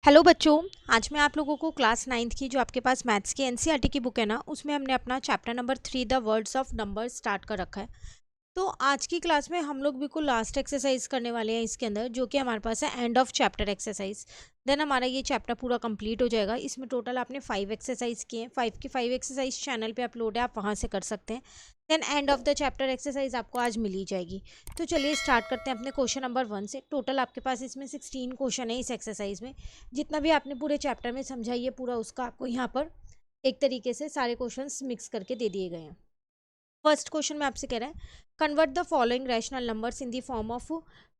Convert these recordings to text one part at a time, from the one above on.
Hello बच्चों। आज मैं आप लोगों को क्लास 9th की जो आपके पास मैथ्स की एनसीईआरटी की बुक है ना, उसमें हमने अपना chapter number 3 the words of number start कर रखा है। तो आज की क्लास में हम लोग बिल्कुल लास्ट एक्सरसाइज करने वाले हैं इसके अंदर, जो कि हमारे पास है end of chapter exercise. Then हमारा ये चैप्टर पूरा कंप्लीट हो जाएगा। इसमें टोटल आपने 5 एक्सरसाइज किए हैं। 5 की 5 एक्सरसाइज चैनल पे अपलोड है, आप वहाँ से कर सकते हैं। Then end of the chapter exercise आपको आज मिल ही जाएगी। तो चलिए स्टार्ट करते हैं अपने क्वेश्चन नंबर 1 से। टोटल आपके पास इसमें 16 क्वेश्चन है इस एक्सरसाइज में। जितना भी आपने पूरे चैप्टर में समझाइए पूरा उसका आपको यहाँ पर एक तरीके से सारे क्वेश्चंस मिक्स करके दे दिए गए हैं। फर्स्ट क्वेश्चन में आपसे कह रहा है convert the following rational numbers in the form of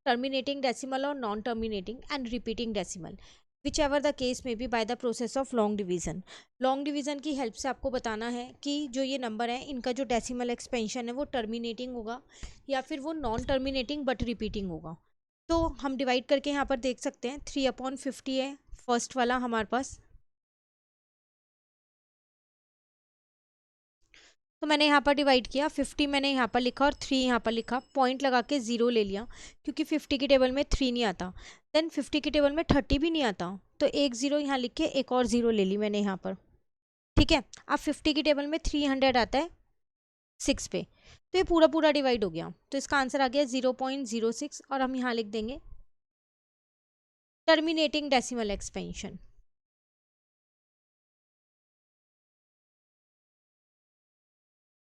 terminating decimal और non terminating and repeating decimal whichever the case may be by the process of long division. Long division की help से आपको बताना है कि जो ये number है इनका जो डेसिमल एक्सपेंशन है वो टर्मिनेटिंग होगा या फिर वो नॉन टर्मिनेटिंग बट रिपीटिंग होगा। तो हम डिवाइड करके यहाँ पर देख सकते हैं 3/50 है फर्स्ट वाला हमारे पास। तो मैंने यहाँ पर डिवाइड किया, 50 मैंने यहाँ पर लिखा और 3 यहाँ पर लिखा, पॉइंट लगा के 0 ले लिया क्योंकि 50 की टेबल में 3 नहीं आता। देन 50 की टेबल में 30 भी नहीं आता, तो एक 0 यहाँ लिख के एक और 0 ले ली मैंने यहाँ पर। ठीक है, अब 50 की टेबल में 300 आता है 6 पे, तो ये पूरा पूरा डिवाइड हो गया। तो इसका आंसर आ गया 0.06 और हम यहाँ लिख देंगे terminating decimal expansion.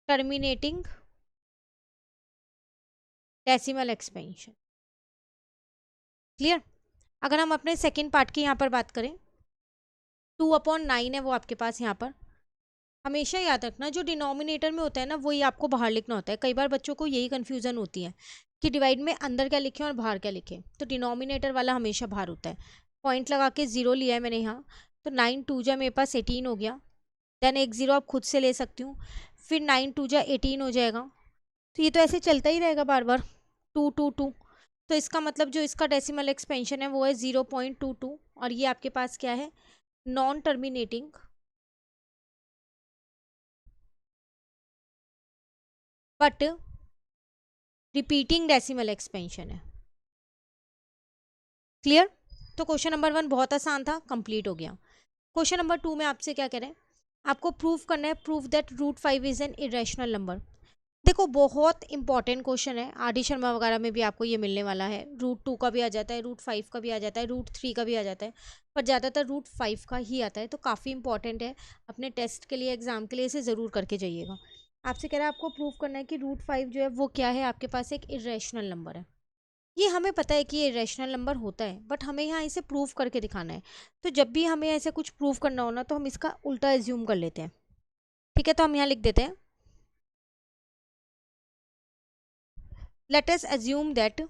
Terminating decimal expansion. Clear. अगर हम अपने सेकेंड पार्ट की यहाँ पर बात करें, 2/9 है वो आपके पास यहाँ पर। हमेशा याद रखना जो डिनोमिनेटर में होता है ना वही आपको बाहर लिखना होता है। कई बार बच्चों को यही कन्फ्यूजन होती है कि डिवाइड में अंदर क्या लिखें और बाहर क्या लिखें, तो डिनोमिनेटर वाला हमेशा बाहर होता है। पॉइंट लगा के 0 लिया है मैंने यहाँ, तो 9 2 जा मेरे पास 18 हो गया। देन एक 0 आप खुद से ले सकती हूँ, फिर 9 2 जा 18 हो जाएगा। तो ये तो ऐसे चलता ही रहेगा बार बार, 2 2 2। तो इसका मतलब जो इसका डेसिमल एक्सपेंशन है वो है 0.22 और ये आपके पास क्या है, non terminating but repeating decimal expansion है। क्लियर। तो क्वेश्चन नंबर 1 बहुत आसान था, कंप्लीट हो गया। क्वेश्चन नंबर 2 में आपसे क्या कह रहे हैं, आपको प्रूव करना है prove that √5 is an irrational number. देखो बहुत इंपॉर्टेंट क्वेश्चन है, आर डी शर्मा वगैरह में भी आपको ये मिलने वाला है। √2 का भी आ जाता है, √5 का भी आ जाता है, √3 का भी आ जाता है, पर ज़्यादातर √5 का ही आता है। तो काफ़ी इंपॉर्टेंट है, अपने टेस्ट के लिए एग्जाम के लिए इसे ज़रूर करके जाइएगा। आपसे कह रहा है आपको प्रूव करना है कि √5 जो है वो क्या है, आपके पास एक इरेशनल नंबर है। ये हमें पता है कि ये इरेशनल नंबर होता है, बट हमें यहाँ इसे प्रूव करके दिखाना है। तो जब भी हमें ऐसे कुछ प्रूव करना हो ना, तो हम इसका उल्टा एज्यूम कर लेते हैं। ठीक है, तो हम यहाँ लिख देते हैं let us assume that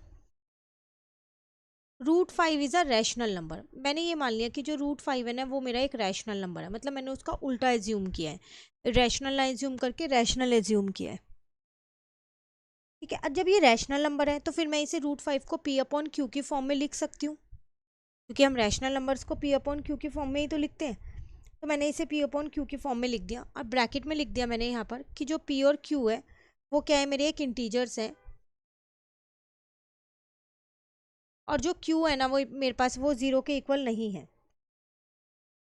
√5 is a rational number. मैंने ये मान लिया कि जो √5 है ना वो मेरा एक रैशनल नंबर है, मतलब मैंने उसका उल्टा एज्यूम किया है, रैशनल ना एज्यूम करके रैशनल एज्यूम किया है। ठीक है, अब जब ये रैशनल नंबर है तो फिर मैं इसे √5 को P/Q की फॉर्म में लिख सकती हूँ, क्योंकि हम रैशनल नंबर्स को P/Q की फॉर्म में ही तो लिखते हैं। तो मैंने इसे P/Q की फॉर्म में लिख दिया और ब्रैकेट में लिख दिया मैंने यहाँ पर कि जो P और Q है वो क्या है, मेरे एक इंटीजर्स है, और जो Q है ना वो मेरे पास वो 0 के इक्वल नहीं है,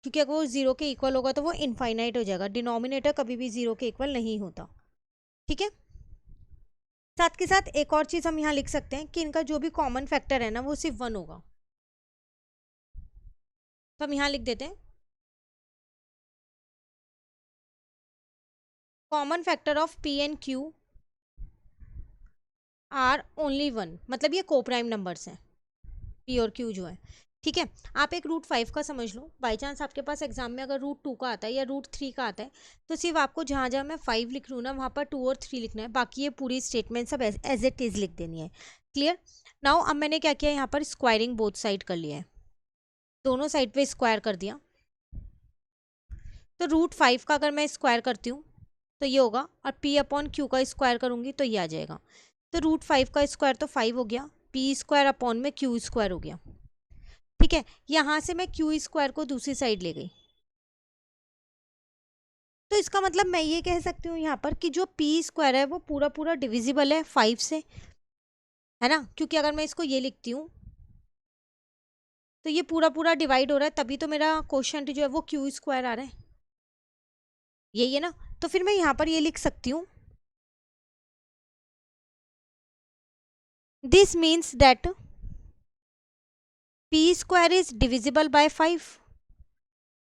क्योंकि अगर वो 0 के इक्वल होगा तो वो इनफाइनाइट हो जाएगा। डिनोमिनेटर कभी भी 0 के इक्वल नहीं होता। ठीक है, साथ के साथ एक और चीज़ हम यहाँ लिख सकते हैं कि इनका जो भी कॉमन फैक्टर है ना वो सिर्फ 1 होगा। तो हम यहाँ लिख देते हैं common factor of P and Q are only 1, मतलब ये कोप्राइम नंबर्स हैं P और Q जो है। ठीक है, आप एक √5 का समझ लो, बाई चांस आपके पास एग्जाम में अगर √2 का आता है या √3 का आता है, तो सिर्फ आपको जहाँ जहाँ मैं 5 लिख रही हूँ ना वहाँ पर 2 और 3 लिखना है, बाकी ये पूरी स्टेटमेंट सब एज इट इज़ लिख देनी है। क्लियर। नाउ अब मैंने क्या किया, यहाँ पर स्क्वायरिंग बोथ साइड कर लिया है, दोनों साइड पे स्क्वायर कर दिया। तो √5 का अगर मैं स्क्वायर करती हूँ तो ये होगा, और P/Q का स्क्वायर करूँगी तो ये आ जाएगा। तो √5 का स्क्वायर तो 5 हो गया, P² में Q² हो गया। ठीक है, यहाँ से मैं Q² को दूसरी साइड ले गई, तो इसका मतलब मैं ये कह सकती हूँ यहाँ पर कि जो P² है वो पूरा पूरा डिविजिबल है 5 से, है ना, क्योंकि अगर मैं इसको ये लिखती हूँ तो ये पूरा पूरा डिवाइड हो रहा है, तभी तो मेरा क्वोशंट जो है वो क्यू स्क्वायर आ रहा है, यही है ना। तो फिर मैं यहाँ पर ये लिख सकती हूँ, this means that P square is divisible by 5।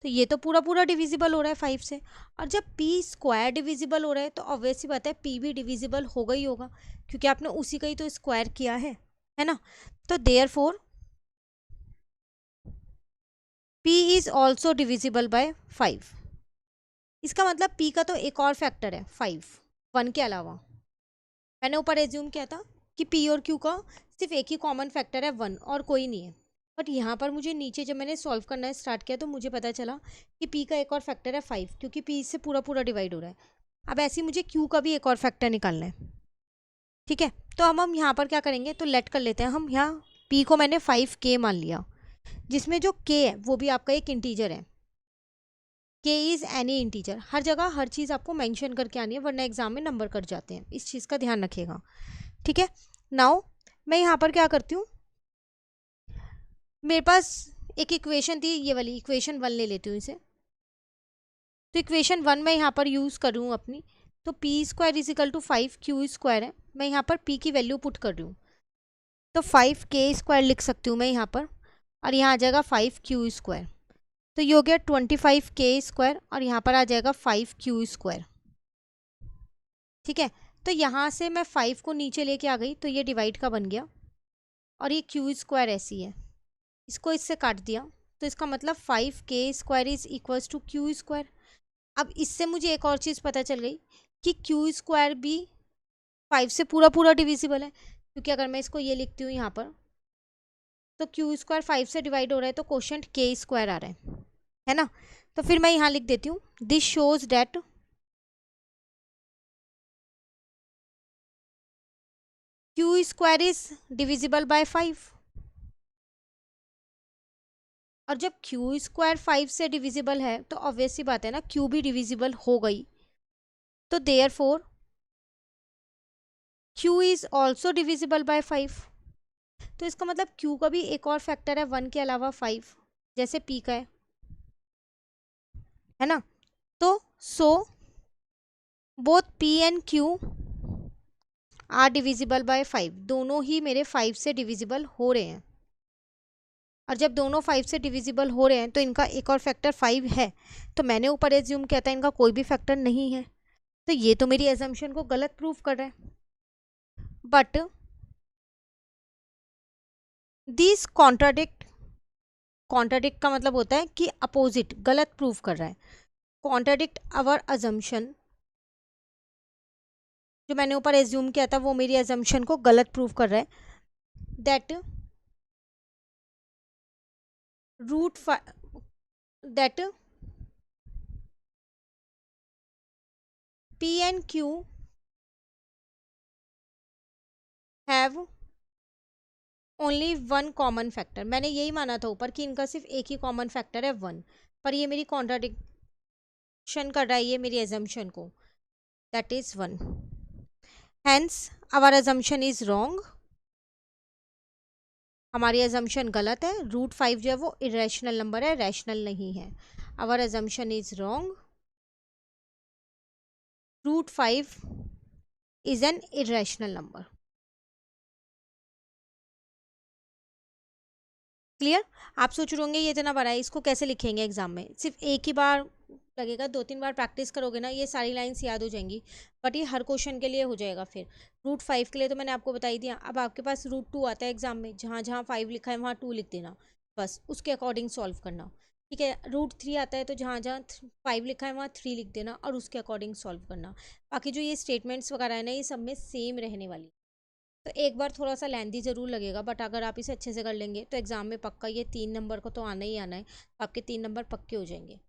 तो ये तो पूरा पूरा डिविजिबल हो रहा है 5 से, और जब पी स्क्वायर डिविजिबल हो रहा है तो ऑब्वियस सी बात है पी भी डिविजिबल होगा ही होगा, क्योंकि आपने उसी का ही तो स्क्वायर किया है ना। तो therefore P is also divisible by 5। इसका मतलब पी का तो एक और फैक्टर है 5, 1 के अलावा। मैंने ऊपर एज्यूम किया था कि पी और क्यू का सिर्फ एक ही कॉमन फैक्टर है 1 और कोई नहीं है, बट यहाँ पर मुझे नीचे जब मैंने सॉल्व करना स्टार्ट किया तो मुझे पता चला कि पी का एक और फैक्टर है 5, क्योंकि पी इससे पूरा पूरा डिवाइड हो रहा है। अब ऐसे ही मुझे क्यू का भी एक और फैक्टर निकालना है, ठीक है। तो हम यहाँ पर क्या करेंगे, तो लेट कर लेते हैं हम यहाँ पी को मैंने 5k मान लिया, जिसमें जो k है वो भी आपका एक इंटीजर है। k इज़ एनी इंटीजर, हर जगह हर चीज़ आपको मेंशन करके आनी है, वरना एग्जाम में नंबर कट जाते हैं, इस चीज़ का ध्यान रखिएगा, ठीक है। नाउ मैं यहाँ पर क्या करती हूँ, मेरे पास एक इक्वेशन थी, ये वाली इक्वेशन 1 ले लेती हूँ इसे। तो इक्वेशन 1 मैं यहाँ पर यूज़ कर रही हूँ अपनी, तो p square is equal to 5q square है। मैं यहाँ पर p की वैल्यू पुट कर रही हूँ, तो 5k स्क्वायर लिख सकती हूँ मैं यहाँ पर, और यहाँ आ जाएगा 5q स्क्वायर। तो ये हो गया 25k स्क्वायर, और यहाँ पर आ जाएगा 5q स्क्वायर, ठीक है। तो यहाँ से मैं 5 को नीचे लेके आ गई, तो ये डिवाइड का बन गया, और ये q स्क्वायर ऐसी है, इसको इससे काट दिया, तो इसका मतलब 5k square is equals to q square. अब इससे मुझे एक और चीज़ पता चल गई कि q स्क्वायर भी 5 से पूरा पूरा डिविजिबल है, क्योंकि अगर मैं इसको ये लिखती हूँ यहाँ पर, तो q स्क्वायर 5 से डिवाइड हो रहा है, तो क्वोशंट k स्क्वायर आ रहा है ना। तो फिर मैं यहाँ लिख देती हूँ, this shows that q square is divisible by 5। और जब q स्क्वायर 5 से डिविजिबल है तो ऑब्वियस सी बात है ना, q भी डिविजिबल हो गई, तो therefore q is also divisible by 5। तो इसका मतलब q का भी एक और फैक्टर है 1 के अलावा 5, जैसे p का है ना। तो so both p and q are divisible by 5, दोनों ही मेरे 5 से डिविजिबल हो रहे हैं, और जब दोनों 5 से डिविजिबल हो रहे हैं तो इनका एक और फैक्टर 5 है। तो मैंने ऊपर एज्यूम किया था इनका कोई भी फैक्टर नहीं है, तो ये तो मेरी एजम्पशन को गलत प्रूव कर रहा है। बट दिस कॉन्ट्राडिक्ट, कॉन्ट्राडिक्ट का मतलब होता है कि अपोजिट, गलत प्रूव कर रहा है। कॉन्ट्राडिक्ट आवर अजम्पशन, जो मैंने ऊपर एज्यूम किया था वो मेरी एजम्पशन को गलत प्रूव कर रहा है, that root that p and q have only 1 common factor. मैंने यही माना था ऊपर कि इनका सिर्फ एक ही कॉमन फैक्टर है 1, पर ये मेरी कॉन्ट्राडिक्शन कर रहा है ये मेरी एजम्पशन को, that is 1। Hence our assumption is wrong, हमारी एजम्पशन गलत है। रूट 5 जो है वो इरेशनल नंबर है, रैशनल नहीं है। Our assumption is wrong, root 5 is an irrational number. Clear. आप सोच रहे होंगे ये इतना बड़ा है, इसको कैसे लिखेंगे एग्जाम में, सिर्फ एक ही बार लगेगा, 2-3 बार प्रैक्टिस करोगे ना ये सारी लाइंस याद हो जाएंगी, बट ये हर क्वेश्चन के लिए हो जाएगा। फिर रूट 5 के लिए तो मैंने आपको बता ही दिया। अब आपके पास रूट 2 आता है एग्जाम में, जहाँ जहाँ 5 लिखा है वहाँ 2 लिख देना, बस उसके अकॉर्डिंग सॉल्व करना, ठीक है। रूट 3 आता है तो जहाँ जहाँ 5 लिखा है वहाँ 3 लिख देना और उसके अकॉर्डिंग सॉल्व करना। बाकी जो ये स्टेटमेंट्स वगैरह है ना ये सब में सेम रहने वाली, तो एक बार थोड़ा सा लेंदी ज़रूर लगेगा, बट अगर आप इसे अच्छे से कर लेंगे तो एग्जाम में पक्का ये 3 नंबर को तो आना ही आना है, आपके 3 नंबर पक्के हो जाएंगे।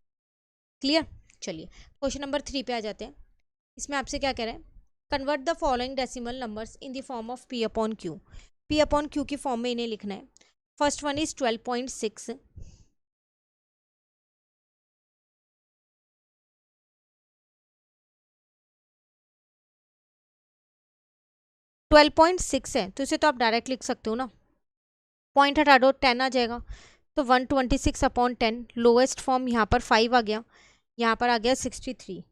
क्लियर। चलिए क्वेश्चन नंबर 3 पे आ जाते हैं। इसमें आपसे क्या कह रहा है, convert the following decimal numbers in the form of p upon q। p upon q की फॉर्म में इन्हें लिखना है। फर्स्ट वन इज 12.6, 12.6 है तो इसे तो आप डायरेक्ट लिख सकते हो ना, पॉइंट हटा दो 10 आ जाएगा। तो 126/10 लोएस्ट फॉर्म यहाँ पर 5 आ गया, यहाँ पर आ गया 63,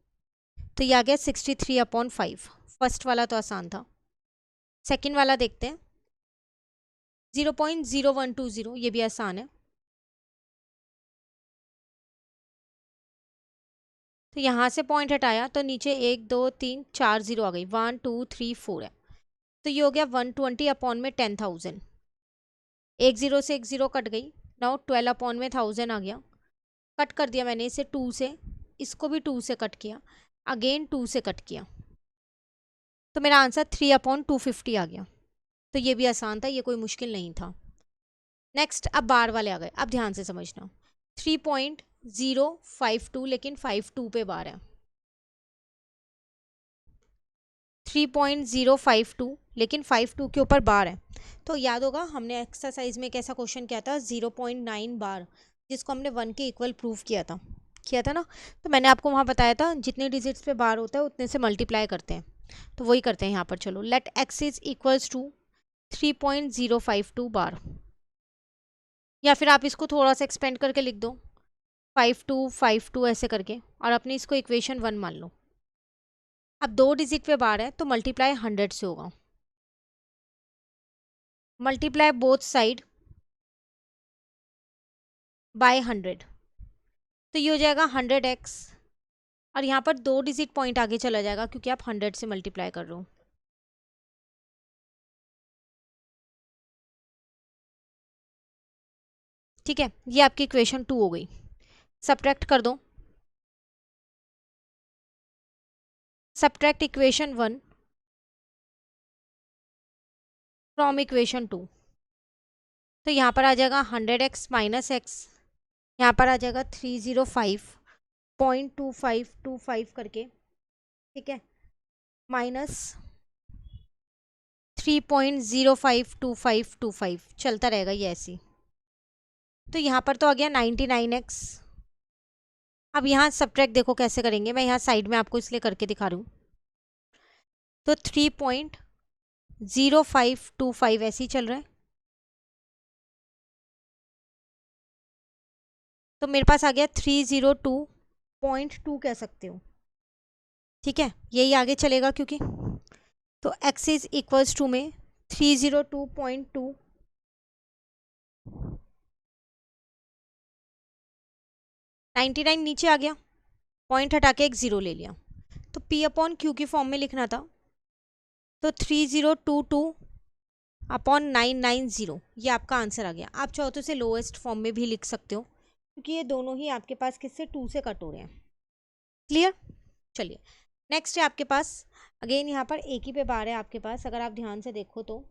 तो ये आ गया 63/5। फर्स्ट वाला तो आसान था। सेकंड वाला देखते हैं, 0.0120, ये भी आसान है। तो यहाँ से पॉइंट हटाया तो नीचे 1 2 3 4 0 आ गई, 1 2 3 4 है, तो ये हो गया 120/10,000। एक जीरो से एक जीरो कट गई, नाउ 12/1000 आ गया। कट कर दिया मैंने इसे 2 से, इसको भी 2 से कट किया, अगेन 2 से कट किया, तो मेरा आंसर 3/250 आ गया। तो ये भी आसान था, ये कोई मुश्किल नहीं था। नेक्स्ट अब बार वाले आ गए, अब ध्यान से समझना। 3.052, लेकिन 52 पे बार है। 3.052 लेकिन 52 के ऊपर बार है। तो याद होगा हमने एक्सरसाइज में एक ऐसा क्वेश्चन किया था 0.9 बार, जिसको हमने 1 के इक्वल प्रूव किया था ना। तो मैंने आपको वहाँ बताया था जितने डिजिट्स पे बार होता है उतने से मल्टीप्लाई करते हैं, तो वही करते हैं यहाँ पर। चलो, let x is equals to 3.052 bar, या फिर आप इसको थोड़ा सा एक्सपेंड करके लिख दो 5252 ऐसे करके, और अपनी इसको इक्वेशन 1 मान लो। अब 2 डिजिट पे बार है तो मल्टीप्लाई 100 से होगा, मल्टीप्लाई बोथ साइड बाय 100, तो ये हो जाएगा 100x, और यहाँ पर 2 डिजिट पॉइंट आगे चला जाएगा क्योंकि आप 100 से मल्टीप्लाई कर रहे हो। ठीक है, ये आपकी इक्वेशन 2 हो गई। सब्ट्रैक्ट कर दो, सब्ट्रैक्ट इक्वेशन 1 फ्रॉम इक्वेशन 2, तो यहाँ पर आ जाएगा 100x माइनस x, यहाँ पर आ जाएगा 305.2525 करके, ठीक है, माइनस 3.052525, चलता रहेगा ये ऐसी। तो यहाँ पर तो आ गया 99x। अब यहाँ सब्ट्रैक्ट देखो कैसे करेंगे, मैं यहाँ साइड में आपको इसलिए करके दिखा रही हूँ। तो 3.0525 ऐसे ही चल रहा है, तो मेरे पास आ गया 302.2 कह सकते हो, ठीक है, यही आगे चलेगा क्योंकि। तो x इज इक्वल्स टू में 302.2 99 नीचे आ गया, पॉइंट हटा के एक जीरो ले लिया, तो p/q की फॉर्म में लिखना था, तो 3022/990, ये आपका आंसर आ गया। आप चाहो तो इसे लोएस्ट फॉर्म में भी लिख सकते हो क्योंकि ये दोनों ही आपके पास किससे 2 से कट हो रहे हैं। क्लियर? चलिए, नेक्स्ट है आपके पास, अगेन यहाँ पर एक ही पे बार है आपके पास, अगर आप ध्यान से देखो तो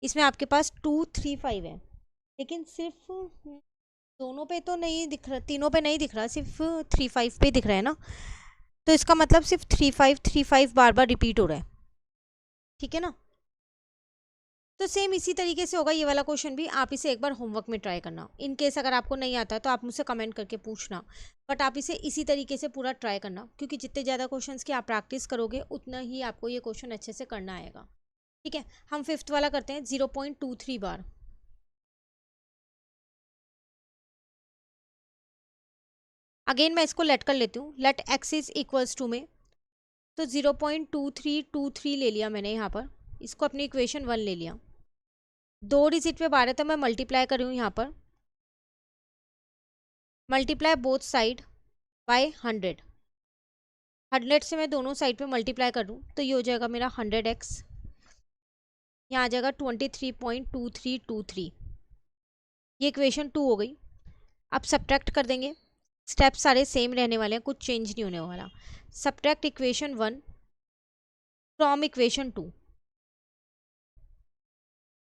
इसमें आपके पास 235 है, लेकिन सिर्फ दोनों पे तो नहीं दिख रहा, तीनों पे नहीं दिख रहा, सिर्फ 35 पे दिख रहा है ना, तो इसका मतलब सिर्फ 3535 बार बार रिपीट हो रहा है, ठीक है ना। तो सेम इसी तरीके से होगा ये वाला क्वेश्चन भी, आप इसे एक बार होमवर्क में ट्राई करना। इन केस अगर आपको नहीं आता तो आप मुझसे कमेंट करके पूछना, बट आप इसे इसी तरीके से पूरा ट्राई करना, क्योंकि जितने ज़्यादा क्वेश्चंस की आप प्रैक्टिस करोगे उतना ही आपको ये क्वेश्चन अच्छे से करना आएगा। ठीक है, हम फिफ्थ वाला करते हैं, 0.23 बार। अगेन मैं इसको लेट कर लेती हूँ, let x is equals to में, तो 0.2323 ले लिया मैंने यहाँ पर, इसको अपनी इक्वेशन 1 ले लिया। 2 डिजिट पे बार है तो मैं मल्टीप्लाई कर रही हूँ यहाँ पर, मल्टीप्लाई बोथ साइड बाय 100, 100 से मैं दोनों साइड पे मल्टीप्लाई कर दूँ तो ये हो जाएगा मेरा 100x, यहाँ आ जाएगा 23.2323, ये इक्वेशन 2 हो गई। अब सब्ट्रैक्ट कर देंगे, स्टेप सारे सेम रहने वाले हैं, कुछ चेंज नहीं होने वाला। सब्ट्रैक्ट इक्वेशन 1 फ्रॉम इक्वेशन 2,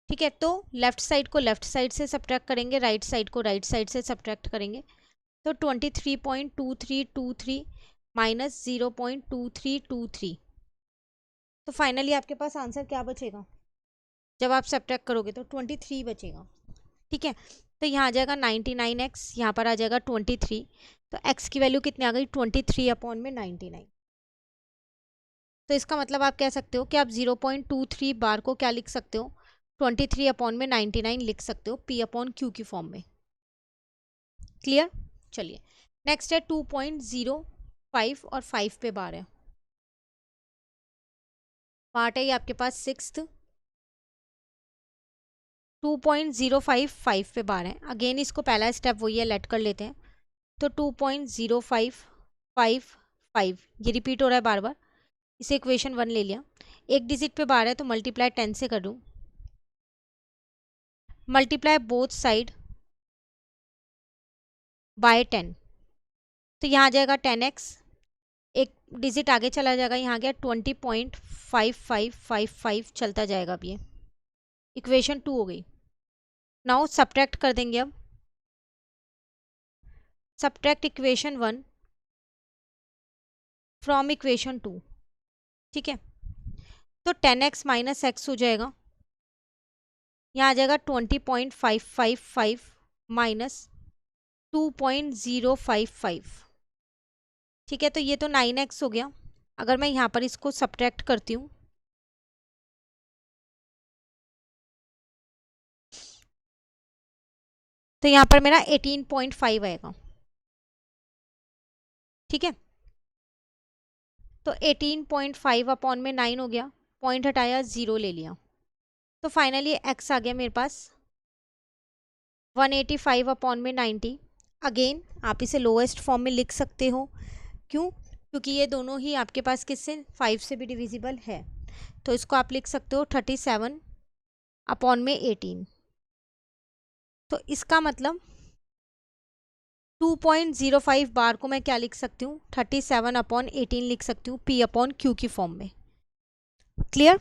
ठीक है, तो लेफ्ट साइड को लेफ्ट साइड से सब्ट्रैक्ट करेंगे, राइट साइड को राइट साइड से सब्ट्रैक्ट करेंगे, तो 23.2323 माइनस 0.2323, तो फाइनली आपके पास आंसर क्या बचेगा जब आप सब्ट्रैक्ट करोगे, तो 23 बचेगा। ठीक है, तो यहाँ आ जाएगा 99x, यहाँ पर आ जाएगा 23, तो x की वैल्यू कितनी आ गई 23/99। तो इसका मतलब आप कह सकते हो कि आप 0.23 बार को क्या लिख सकते हो, 23/99 लिख सकते हो p/q की फॉर्म में। क्लियर। चलिए नेक्स्ट है 2.05 और 5 पे बार है। पार्ट है ये आपके पास सिक्स्थ। 2.05 5 पे बार है। अगेन इसको पहला स्टेप वही है, लेट कर लेते हैं। तो 2.0555 ये रिपीट हो रहा है बार बार, इसे इक्वेशन 1 ले लिया। एक डिजिट पे बार है तो मल्टीप्लाई 10 से कर दूँ, मल्टीप्लाई बोथ साइड बाय 10, तो यहाँ आ जाएगा 10x। एक डिजिट आगे चला जाएगा, यहाँ गया 20.5555 चलता जाएगा। अब ये इक्वेशन 2 हो गई। नाउ सब्ट्रैक्ट कर देंगे। अब सब्ट्रैक्ट इक्वेशन 1 फ्रॉम इक्वेशन 2। ठीक है, तो 10x माइनस एक्स हो जाएगा, यहाँ आ जाएगा 20.555 माइनस 2.055। ठीक है, तो ये तो 9x हो गया। अगर मैं यहाँ पर इसको सब्ट्रैक्ट करती हूँ तो यहाँ पर मेरा 18.5 आएगा। ठीक है, तो 18.5 अपॉन में 9 हो गया, पॉइंट हटाया 0 ले लिया, तो फाइनली x आ गया मेरे पास 185 अपॉन में 90। अगेन आप इसे लोएस्ट फॉर्म में लिख सकते हो, क्यों? क्योंकि ये दोनों ही आपके पास किससे 5 से भी डिविजिबल है, तो इसको आप लिख सकते हो 37 अपॉन में 18। तो इसका मतलब 2.05 बार को मैं क्या लिख सकती हूँ, 37 अपॉन 18 लिख सकती हूँ, P अपॉन Q की फॉर्म में। क्लियर।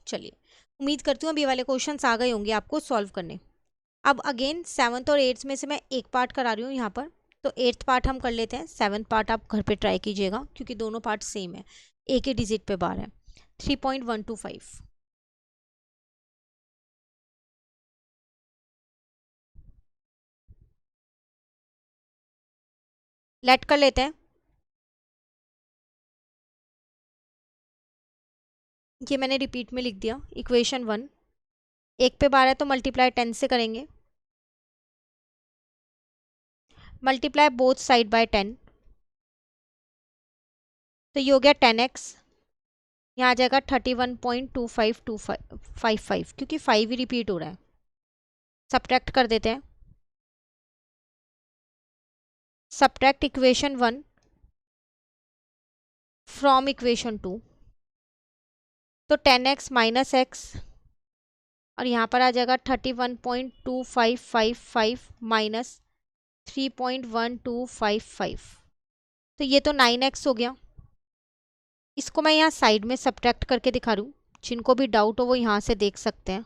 चलिए उम्मीद करती हूँ अब ये वाले क्वेश्चंस आ गए होंगे आपको सॉल्व करने। अब अगेन 7th और 8th में से मैं एक पार्ट करा रही हूँ यहाँ पर, तो 8th पार्ट हम कर लेते हैं, 7th पार्ट आप घर पे ट्राई कीजिएगा क्योंकि दोनों पार्ट सेम है, एक ही डिजिट पे बार है। 3.125 लेट कर लेते हैं। ये मैंने रिपीट में लिख दिया इक्वेशन 1। एक पे बार है तो मल्टीप्लाई 10 से करेंगे, मल्टीप्लाई बोथ साइड बाय 10, तो ये हो गया 10x। यहाँ आ जाएगा 31.2555 क्योंकि 5 ही रिपीट हो रहा है। सब्ट्रैक्ट कर देते हैं, सब्ट्रैक्ट इक्वेशन 1 फ्रॉम इक्वेशन 2। तो 10x माइनस एक्स और यहाँ पर आ जाएगा 31.2555 माइनस 3.1255, तो ये तो 9x हो गया। इसको मैं यहाँ साइड में सब्ट्रैक्ट करके दिखा रही हूँ, जिनको भी डाउट हो वो यहाँ से देख सकते हैं।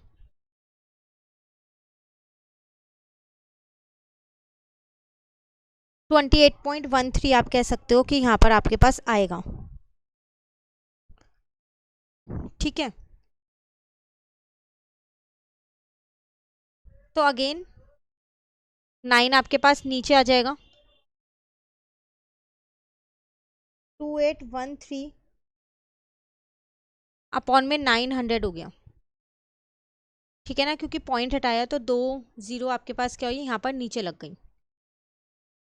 तो 28.13 आप कह सकते हो कि यहाँ पर आपके पास आएगा। ठीक है, तो अगेन 9 आपके पास नीचे आ जाएगा, 2813 अपॉन में 900 हो गया। ठीक है ना, क्योंकि पॉइंट हटाया तो 2 0 आपके पास क्या हुई, यहाँ पर नीचे लग गई।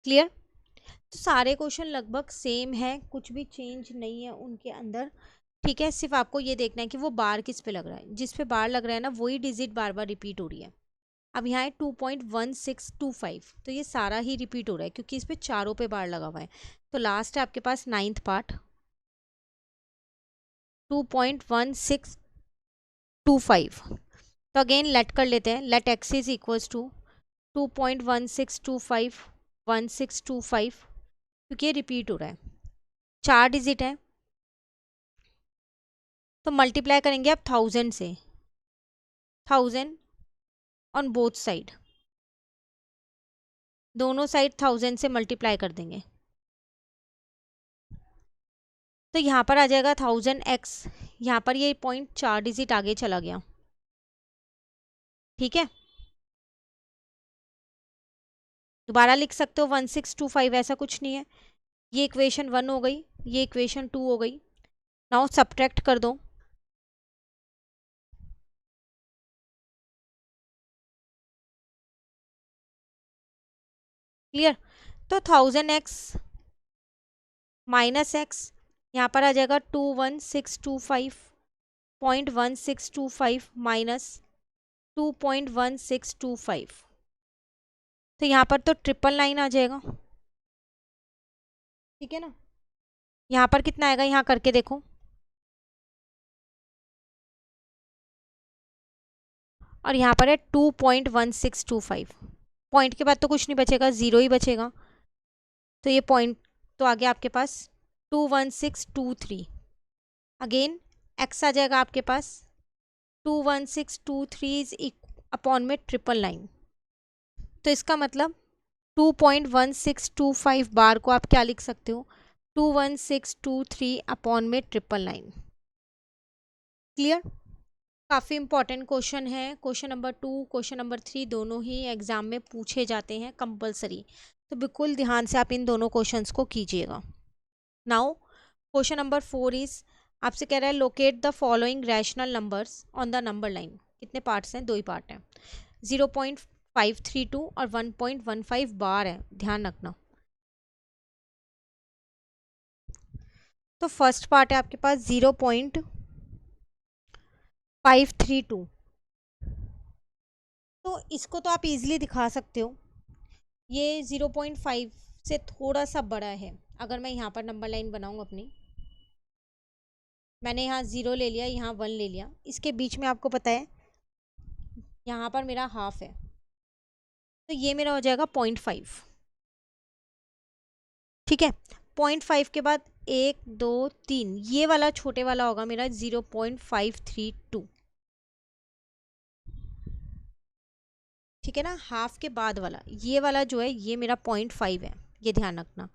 क्लियर। तो सारे क्वेश्चन लगभग सेम है, कुछ भी चेंज नहीं है उनके अंदर। ठीक है, सिर्फ आपको ये देखना है कि वो बार किस पे लग रहा है, जिस पे बार लग रहा है ना वही डिजिट बार बार रिपीट हो रही है। अब यहाँ है 2.1625, तो ये सारा ही रिपीट हो रहा है क्योंकि इस पे चारों पे बार लगा हुआ है। तो लास्ट है आपके पास 9th पार्ट 2.1625। तो अगेन लेट कर लेते हैं, let x is equals to 2.1625 1625, क्योंकि ये रिपीट हो रहा है, 4 डिजिट है, तो मल्टीप्लाई करेंगे आप 1000 से, 1000 ऑन बोथ साइड, दोनों साइड 1000 से मल्टीप्लाई कर देंगे, तो यहाँ पर आ जाएगा 1000x। यहाँ पर ये पॉइंट 4 डिजिट आगे चला गया। ठीक है, दोबारा लिख सकते हो 1625, ऐसा कुछ नहीं है। ये इक्वेशन 1 हो गई, ये इक्वेशन 2 हो गई। नाउ सब्ट्रैक्ट कर दो, क्लियर। तो 1000x माइनस एक्स, यहाँ पर आ जाएगा 21625.1625 माइनस 2.1625। तो यहाँ पर तो 999 आ जाएगा, ठीक है ना। यहाँ पर कितना आएगा, यहाँ करके देखो, और यहाँ पर है 2.1625। पॉइंट के बाद तो कुछ नहीं बचेगा, ज़ीरो ही बचेगा। तो ये पॉइंट तो आ गया आपके पास 21623। अगेन एक्स आ जाएगा आपके पास 21623 इज अपॉन में 999। तो इसका मतलब 2.1625 बार को आप क्या लिख सकते हो, 21623 अपॉन में 999। क्लियर। काफ़ी इंपॉर्टेंट क्वेश्चन है। क्वेश्चन नंबर 2, क्वेश्चन नंबर 3 दोनों ही एग्जाम में पूछे जाते हैं कंपलसरी। तो बिल्कुल ध्यान से आप इन दोनों क्वेश्चंस को कीजिएगा। नाउ क्वेश्चन नंबर 4 इज, आपसे कह रहा है locate the following rational numbers on the number line. कितने पार्ट्स हैं, 2 ही पार्ट हैं। 0.532 और 1.15 बार है, ध्यान रखना। तो फर्स्ट पार्ट है आपके पास 0.532। तो इसको तो आप इजीली दिखा सकते हो, ये 0.5 से थोड़ा सा बड़ा है। अगर मैं यहाँ पर नंबर लाइन बनाऊँ अपनी, मैंने यहाँ 0 ले लिया, यहाँ 1 ले लिया, इसके बीच में आपको पता है यहाँ पर मेरा हाफ है, तो ये मेरा हो जाएगा 0.5। ठीक है, 0.5 के बाद 1 2 3, ये वाला छोटे वाला होगा मेरा 0.532। ठीक है ना, हाफ के बाद वाला ये वाला जो है ये मेरा 0.5 है, ये ध्यान रखना।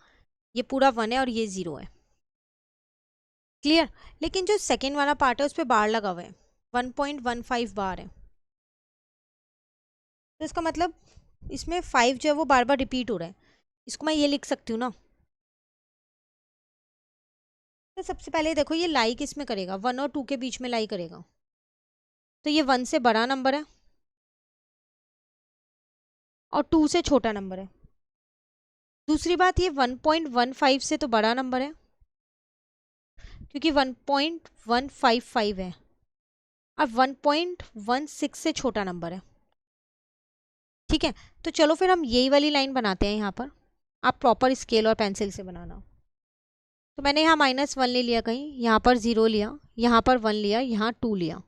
ये पूरा 1 है और ये 0 है। क्लियर। लेकिन जो सेकेंड वाला पार्ट है उस पर बार लगा हुआ है, 1.15 बार है। तो इसका मतलब इसमें 5 जो है वो बार बार रिपीट हो रहा है। इसको मैं ये लिख सकती हूँ ना। तो सबसे पहले देखो ये लाई किस में करेगा, 1 और 2 के बीच में लाई करेगा। तो ये 1 से बड़ा नंबर है और 2 से छोटा नंबर है। दूसरी बात, ये 1.15 से तो बड़ा नंबर है क्योंकि 1.155 है, और 1.16 से छोटा नंबर है। ठीक है, तो चलो फिर हम यही वाली लाइन बनाते हैं यहाँ पर। आप प्रॉपर स्केल और पेंसिल से बनाना। तो मैंने यहाँ -1 ले लिया, कहीं यहाँ पर 0 लिया, यहाँ पर 1 लिया, यहाँ 2 लिया,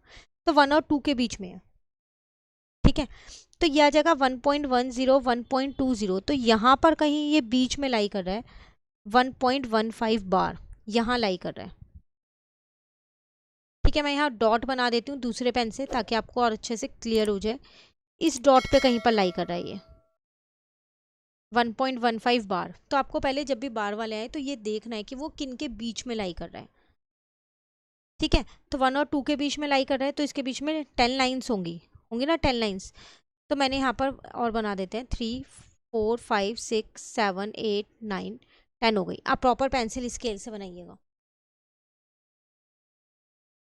तो 1 और 2 के बीच में है। ठीक है, तो यह आ जाएगा 1.10 1.20। तो यहाँ पर कहीं ये बीच में लाई कर रहा है, 1.15 बार यहाँ लाई कर रहा है। ठीक है, मैं यहाँ डॉट बना देती हूँ दूसरे पेन से ताकि आपको और अच्छे से क्लियर हो जाए। इस डॉट पे कहीं पर लाई कर रहा है ये 1.15 बार। तो आपको पहले जब भी बार वाले आए तो ये देखना है कि वो किन के बीच में लाई कर रहा है। ठीक है, तो 1 और 2 के बीच में लाई कर रहा है, तो इसके बीच में 10 लाइन्स होंगी ना, 10 लाइन्स। तो मैंने यहाँ पर और बना देते हैं, 3 4 5 6 7 8 9 10 हो गई। आप प्रॉपर पेंसिल स्केल से बनाइएगा।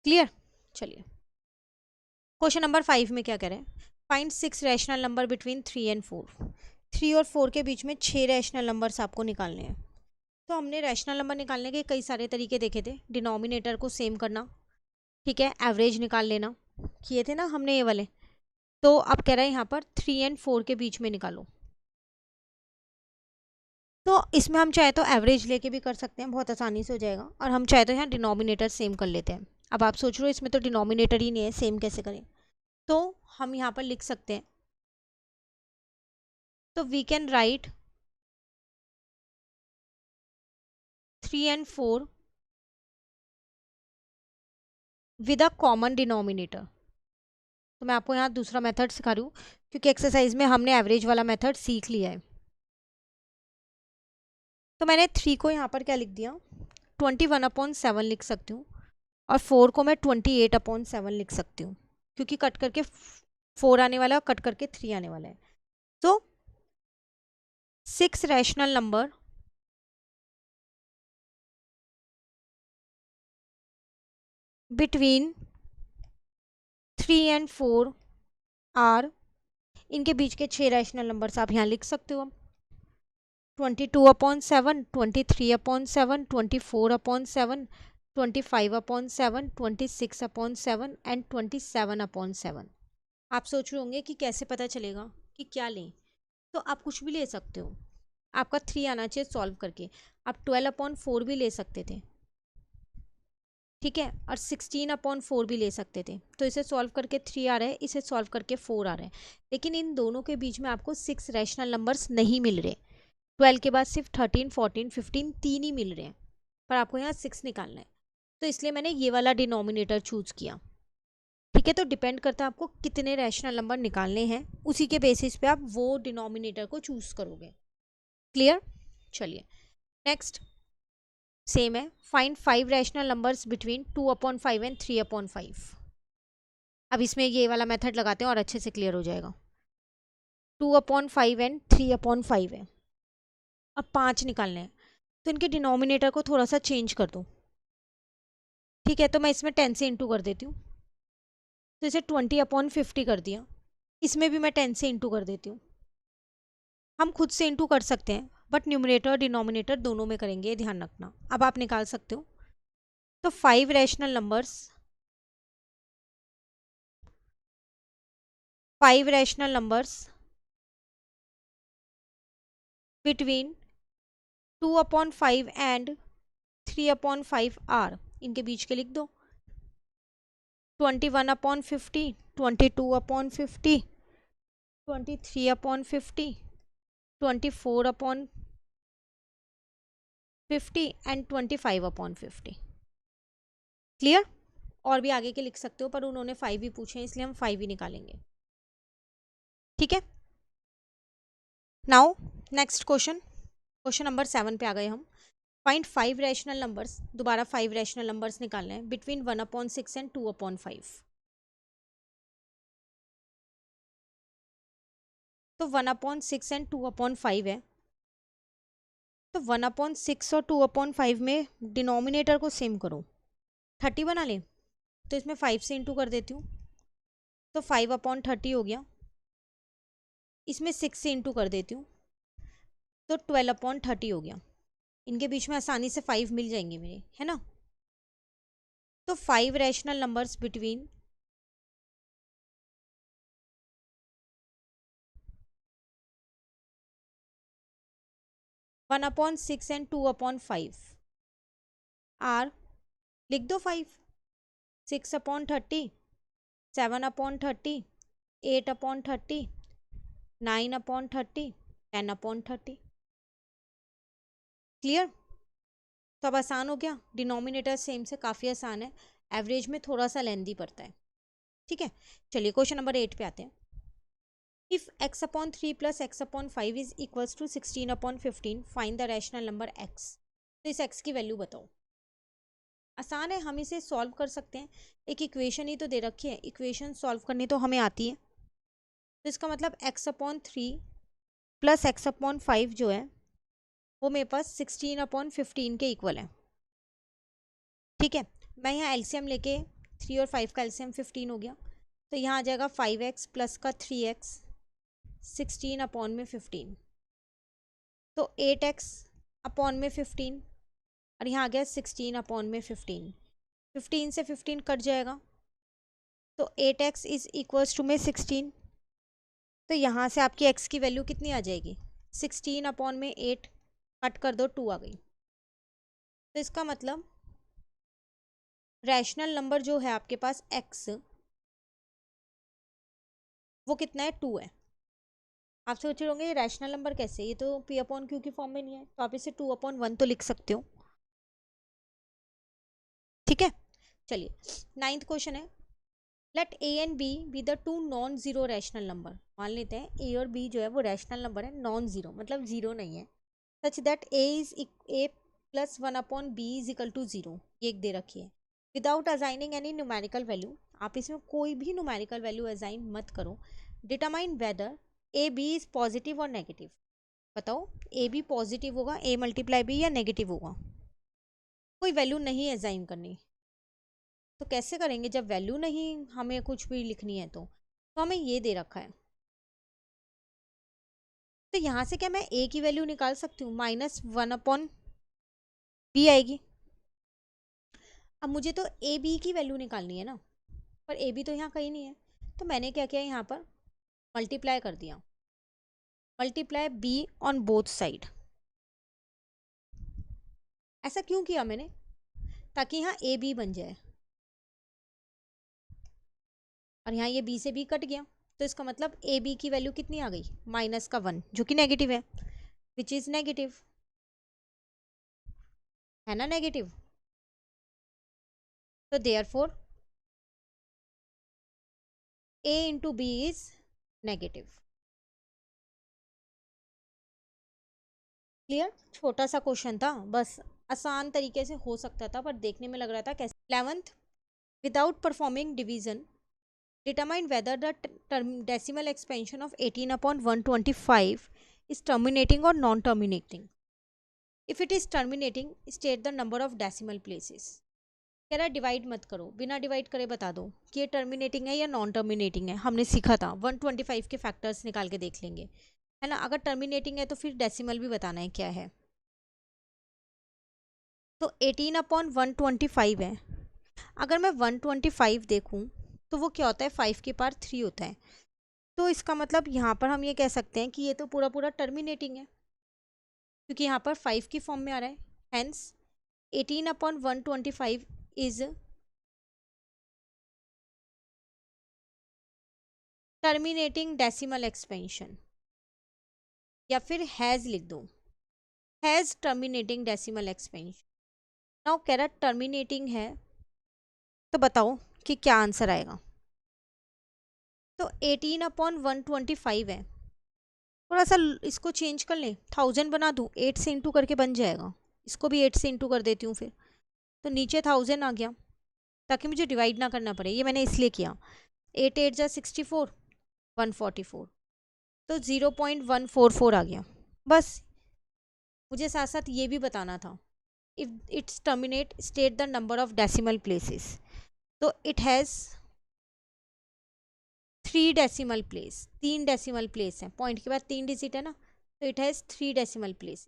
क्लियर। चलिए क्वेश्चन नंबर 5 में क्या कह रहे हैं, find 6 rational number between 3 and 4। 3 और 4 के बीच में 6 रैशनल नंबर्स आपको निकालने हैं। तो हमने रैशनल नंबर निकालने के कई सारे तरीके देखे थे। डिनोमिनेटर को सेम करना, ठीक है, एवरेज निकाल लेना, किए थे ना हमने ये वाले। तो अब कह रहे हैं यहाँ पर 3 एंड 4 के बीच में निकालो। तो इसमें हम चाहे तो एवरेज लेके भी कर सकते हैं, बहुत आसानी से हो जाएगा, और हम चाहे तो यहाँ डिनोमिनेटर सेम कर लेते हैं। अब आप सोच रहे हो इसमें तो डिनोमिनेटर ही नहीं है, सेम कैसे करें। तो हम यहाँ पर लिख सकते हैं, तो we can write 3 and 4 with a common denominator. तो मैं आपको यहाँ दूसरा मेथड सिखा रही हूँ क्योंकि एक्सरसाइज में हमने एवरेज वाला मेथड सीख लिया है। तो मैंने 3 को यहाँ पर क्या लिख दिया, 21/7 लिख सकती हूँ, और 4 को मैं 28/7 लिख सकती हूँ, क्योंकि कट करके 4 आने वाला है और कट करके 3 आने वाला है। तो 6 rational number between 3 and 4 are, इनके बीच के 6 रैशनल नंबर्स आप यहाँ लिख सकते हो। 22/7, 23/7, 24/7, 25/7, 26/7 एंड 27/7। आप सोच रहे होंगे कि कैसे पता चलेगा कि क्या लें। तो आप कुछ भी ले सकते हो, आपका 3 आना चाहिए सॉल्व करके। आप 12/4 भी ले सकते थे, ठीक है, और 16/4 भी ले सकते थे। तो इसे सॉल्व करके 3 आ रहा है, इसे सॉल्व करके 4 आ रहा है, लेकिन इन दोनों के बीच में आपको 6 रैशनल नंबर्स नहीं मिल रहे। 12 के बाद सिर्फ 13, 14, 15 तीन ही मिल रहे हैं, पर आपको यहाँ 6 निकालना है। तो इसलिए मैंने ये वाला डिनोमिनेटर चूज किया, ठीक है। तो डिपेंड करता है आपको कितने रैशनल नंबर निकालने हैं, उसी के बेसिस पे आप वो डिनोमिनेटर को चूज करोगे। क्लियर? चलिए नेक्स्ट सेम है, find 5 rational numbers between 2/5 and 3/5। अब इसमें ये वाला मेथड लगाते हैं और अच्छे से क्लियर हो जाएगा। 2/5 एंड 3/5 है, अब 5 निकालने हैं, तो इनके डिनोमिनेटर को थोड़ा सा चेंज कर दो, ठीक है। तो मैं इसमें 10 से इंटू कर देती हूँ, तो इसे 20/50 कर दिया। इसमें भी मैं 10 से इंटू कर देती हूँ। हम खुद से इंटू कर सकते हैं, बट न्यूमरेटर और डिनोमिनेटर दोनों में करेंगे, ये ध्यान रखना। अब आप निकाल सकते हो। तो 5 rational numbers, 5 rational numbers between 2/5 and 3/5 are, इनके बीच के लिख दो। 21/50, 22/50, 23/50, 24/50 एंड 25/50। क्लियर? और भी आगे के लिख सकते हो, पर उन्होंने 5 ही पूछे हैं, इसलिए हम 5 ही निकालेंगे, ठीक है। Now next question, question number 7 पे आ गए हम। फाइंड 5 रैशनल नंबर्स, दोबारा 5 रैशनल नंबर्स निकालने हैं बिटवीन 1/6 एंड 2/5। तो 1/6 एंड 2/5 है, तो 1/6 और 2/5 में डिनोमिनेटर को सेम करो। 30 बना लें, तो इसमें 5 से इंटू कर देती हूँ, तो 5/30 हो गया। इसमें 6 से इंटू कर देती हूँ, तो 12/30 हो गया। इनके बीच में आसानी से 5 मिल जाएंगे मेरे, है ना। तो 5 rational numbers between 1/6 and 2/5 are, लिख दो 5, 6/30, 7/30, 8/30, 9/30, 10/30। क्लियर? तो अब आसान हो गया, डिनोमिनेटर सेम से काफ़ी आसान है, एवरेज में थोड़ा सा लेंदी पड़ता है, ठीक है। चलिए क्वेश्चन नंबर 8 पे आते हैं। If x/3 plus x/5 is equals to 16/15, find the rational number x। तो इस x की वैल्यू बताओ। आसान है, हम इसे सॉल्व कर सकते हैं। एक इक्वेशन ही तो दे रखी है, इक्वेशन सॉल्व करनी तो हमें आती है। तो इसका मतलब x/3 प्लस x/5 जो है वो मेरे पास 16/15 के इक्वल है, ठीक है। मैं यहाँ एलसीएम लेके 3 और 5 का एलसीएम 15 हो गया, तो यहाँ आ जाएगा 5x प्लस का 3x 16/15, तो 8x अपॉन में 15, और यहाँ आ गया 16/15। 15 से 15 कट जाएगा, तो 8x इज इक्वल्स टू में 16। तो यहाँ से आपकी x की वैल्यू कितनी आ जाएगी, 16/8, कट कर दो 2 आ गई। तो इसका मतलब रैशनल नंबर जो है आपके पास x, वो कितना है, 2 है। आप सोच रहे होंगे ये रैशनल नंबर कैसे, ये तो p/q की फॉर्म में नहीं है, तो आप इसे 2/1 तो लिख सकते हो, ठीक है। चलिए 9th क्वेश्चन है, let a and b be the 2 non zero rational number. मान लेते हैं a और b जो है वो रैशनल नंबर है, नॉन जीरो मतलब जीरो नहीं है, such that a plus 1/b is equal to 0, ये एक दे रखी है। Without assigning any numerical value, आप इसमें कोई भी न्यूमेरिकल वैल्यू असाइन मत करो। Determine whether a b is positive और नेगेटिव। बताओ ए बी पॉजिटिव होगा, a मल्टीप्लाई b या नेगेटिव होगा। कोई वैल्यू नहीं असाइन करनी, तो कैसे करेंगे जब वैल्यू नहीं हमें कुछ भी लिखनी है। तो हमें ये दे रखा है, तो यहाँ से क्या मैं a की वैल्यू निकाल सकती हूँ, -1/b आएगी। अब मुझे तो ए बी की वैल्यू निकालनी है ना, पर ए बी तो यहाँ कहीं नहीं है, तो मैंने क्या किया, यहाँ पर मल्टीप्लाई कर दिया, multiply be on both side. ऐसा क्यों किया मैंने, ताकि यहाँ ए बी बन जाए, और यहाँ ये बी से बी कट गया, तो इसका मतलब ए बी की वैल्यू कितनी आ गई, -1, जो कि नेगेटिव है, विच इज नेगेटिव, है ना नेगेटिव। तो therefore a into b is negative. Clear, छोटा सा क्वेश्चन था, बस आसान तरीके से हो सकता था, पर देखने में लग रहा था कैसे। 11th, without performing division determine whether the decimal expansion of 18/125 is terminating or non-terminating. If it is terminating, state the number of decimal places. कह रहा है डिवाइड मत करो, बिना डिवाइड करे बता दो कि ये टर्मिनेटिंग है या नॉन टर्मिनेटिंग है। हमने सीखा था 125 के फैक्टर्स निकाल के देख लेंगे, है ना। अगर टर्मिनेटिंग है तो फिर डेसिमल भी बताना है क्या है। तो 18/125 है, अगर मैं 125 देखूँ तो वो क्या होता है, 5 की पावर 3 होता है। तो इसका मतलब यहाँ पर हम ये कह सकते हैं कि ये तो पूरा पूरा टर्मिनेटिंग है, क्योंकि यहाँ पर 5 की फॉर्म में आ रहा है। Hence 18/125 is terminating decimal expansion, या फिर हैज़ लिख दो, has terminating decimal expansion. Now कह रहा टर्मिनेटिंग है, तो बताओ कि क्या आंसर आएगा। तो 18/125 है, थोड़ा सा इसको चेंज कर लें, 1000 बना दूँ, 8 से इंटू करके बन जाएगा। इसको भी 8 से इंटू कर देती हूँ फिर, तो नीचे 1000 आ गया, ताकि मुझे डिवाइड ना करना पड़े। ये मैंने इसलिए किया, 8 8 जा 64, 144, तो 0.144 आ गया। बस मुझे साथ साथ ये भी बताना था, if it's terminate state the number of decimal places. तो it has 3 decimal place, 3 decimal place है, पॉइंट के बाद 3 डिजिट है ना, तो it has 3 decimal place.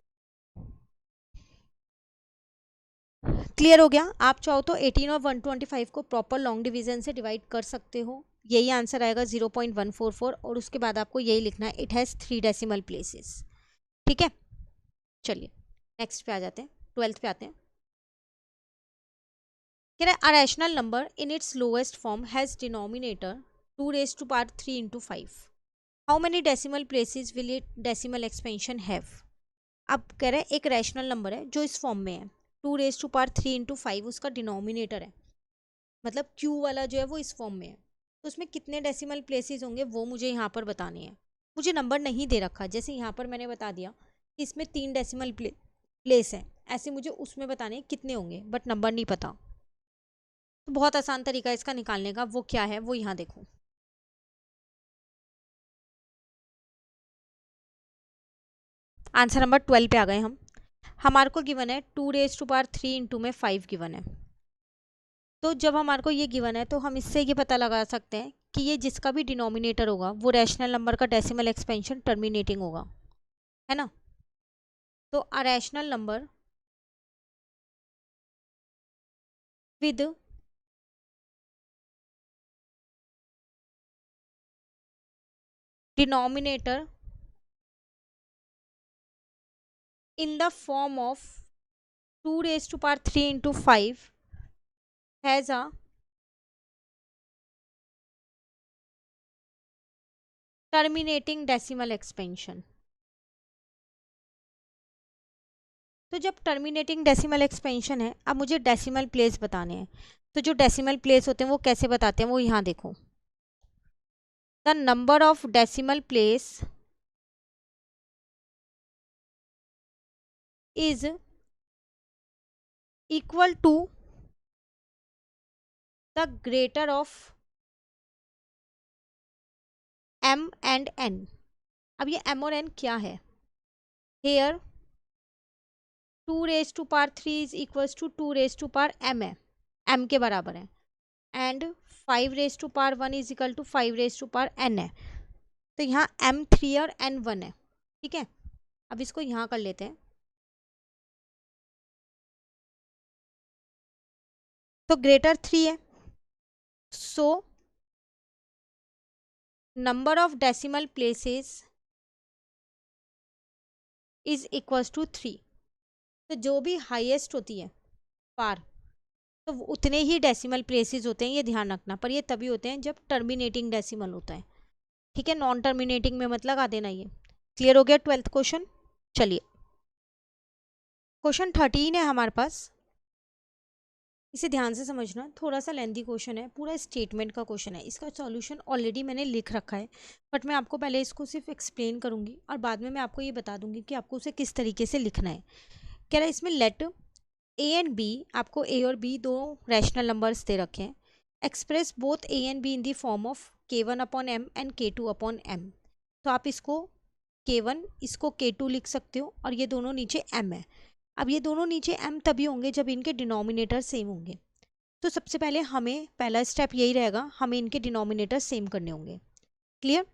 Clear हो गया। आप चाहो तो 18 और 125 को प्रॉपर लॉन्ग डिवीजन से डिवाइड कर सकते हो, यही आंसर आएगा 0.144, और उसके बाद आपको यही लिखना है, इट हैज़ 3 डेसिमल प्लेसेस। ठीक है, चलिए नेक्स्ट पे आ जाते हैं, 12th पे आते हैं। कह रहा है a rational number in its lowest form has denominator 2 raised to power 3 into 5. How many decimal places will it decimal expansion have. अब कह रहे हैं एक रैशनल नंबर है जो इस फॉर्म में है, 2 raised to power 3 into 5 उसका डिनोमिनेटर है, मतलब क्यू वाला जो है वो इस फॉर्म में है, तो उसमें कितने डेसिमल प्लेसेस होंगे वो मुझे यहाँ पर बताने हैं। मुझे नंबर नहीं दे रखा, जैसे यहाँ पर मैंने बता दिया कि इसमें 3 डेसिमल प्लेस हैं, ऐसे मुझे उसमें बताने कितने होंगे, बट नंबर नहीं पता। तो बहुत आसान तरीका है इसका निकालने का, वो क्या है वो यहाँ देखो। आंसर नंबर 12 पे आ गए हम। हमारे को गिवन है 2 raised to power 3 into में 5 गिवन है, तो जब हमारे को ये गिवन है तो हम इससे ये पता लगा सकते हैं कि ये जिसका भी डिनोमिनेटर होगा वो रैशनल नंबर का डेसिमल एक्सपेंशन टर्मिनेटिंग होगा, है ना। तो a rational number with denominator in the form of 2 raised to power 3 into 5 has a terminating decimal expansion। तो जब टर्मिनेटिंग डेसिमल एक्सपेंशन है, अब मुझे डेसिमल प्लेस बताने हैं, तो जो डेसिमल प्लेस होते हैं वो कैसे बताते हैं वो यहाँ देखो, the number of decimal place is equal to the greater of m and n। अब ये m और n क्या है, here 2 raised to power 3 is equals to 2 raised to power m है, m के बराबर है, and 5 raised to power 1 is equal to 5 raised to power n है। तो यहाँ m3 और n1 है, ठीक है, अब इसको यहाँ कर लेते हैं। तो ग्रेटर 3 है, so number of decimal places is equals to 3। तो जो भी हाईएस्ट होती है पार, तो उतने ही डेसिमल प्लेसेस होते हैं, ये ध्यान रखना। पर ये तभी होते हैं जब टर्मिनेटिंग डेसिमल होता है, ठीक है। नॉन टर्मिनेटिंग में मत लगा देना। ये क्लियर हो गया 12th क्वेश्चन। चलिए क्वेश्चन 13 है हमारे पास, इसे ध्यान से समझना। थोड़ा सा लेंथी क्वेश्चन है, पूरा स्टेटमेंट का क्वेश्चन है। इसका सॉल्यूशन ऑलरेडी मैंने लिख रखा है, बट मैं आपको पहले इसको सिर्फ एक्सप्लेन करूंगी और बाद में मैं आपको ये बता दूंगी कि आपको उसे किस तरीके से लिखना है। कह रहा है इसमें लेट ए एंड बी, आपको ए और बी दो रैशनल नंबर्स दे रखे हैं। Express both a and b in the form of k1 upon m and k2 upon m. तो आप इसको k1, इसको k2 लिख सकते हो, और ये दोनों नीचे m है। अब ये दोनों नीचे m तभी होंगे जब इनके डिनोमिनेटर सेम होंगे। तो सबसे पहले हमें पहला स्टेप यही रहेगा, हमें इनके डिनोमिनेटर सेम करने होंगे। Clear?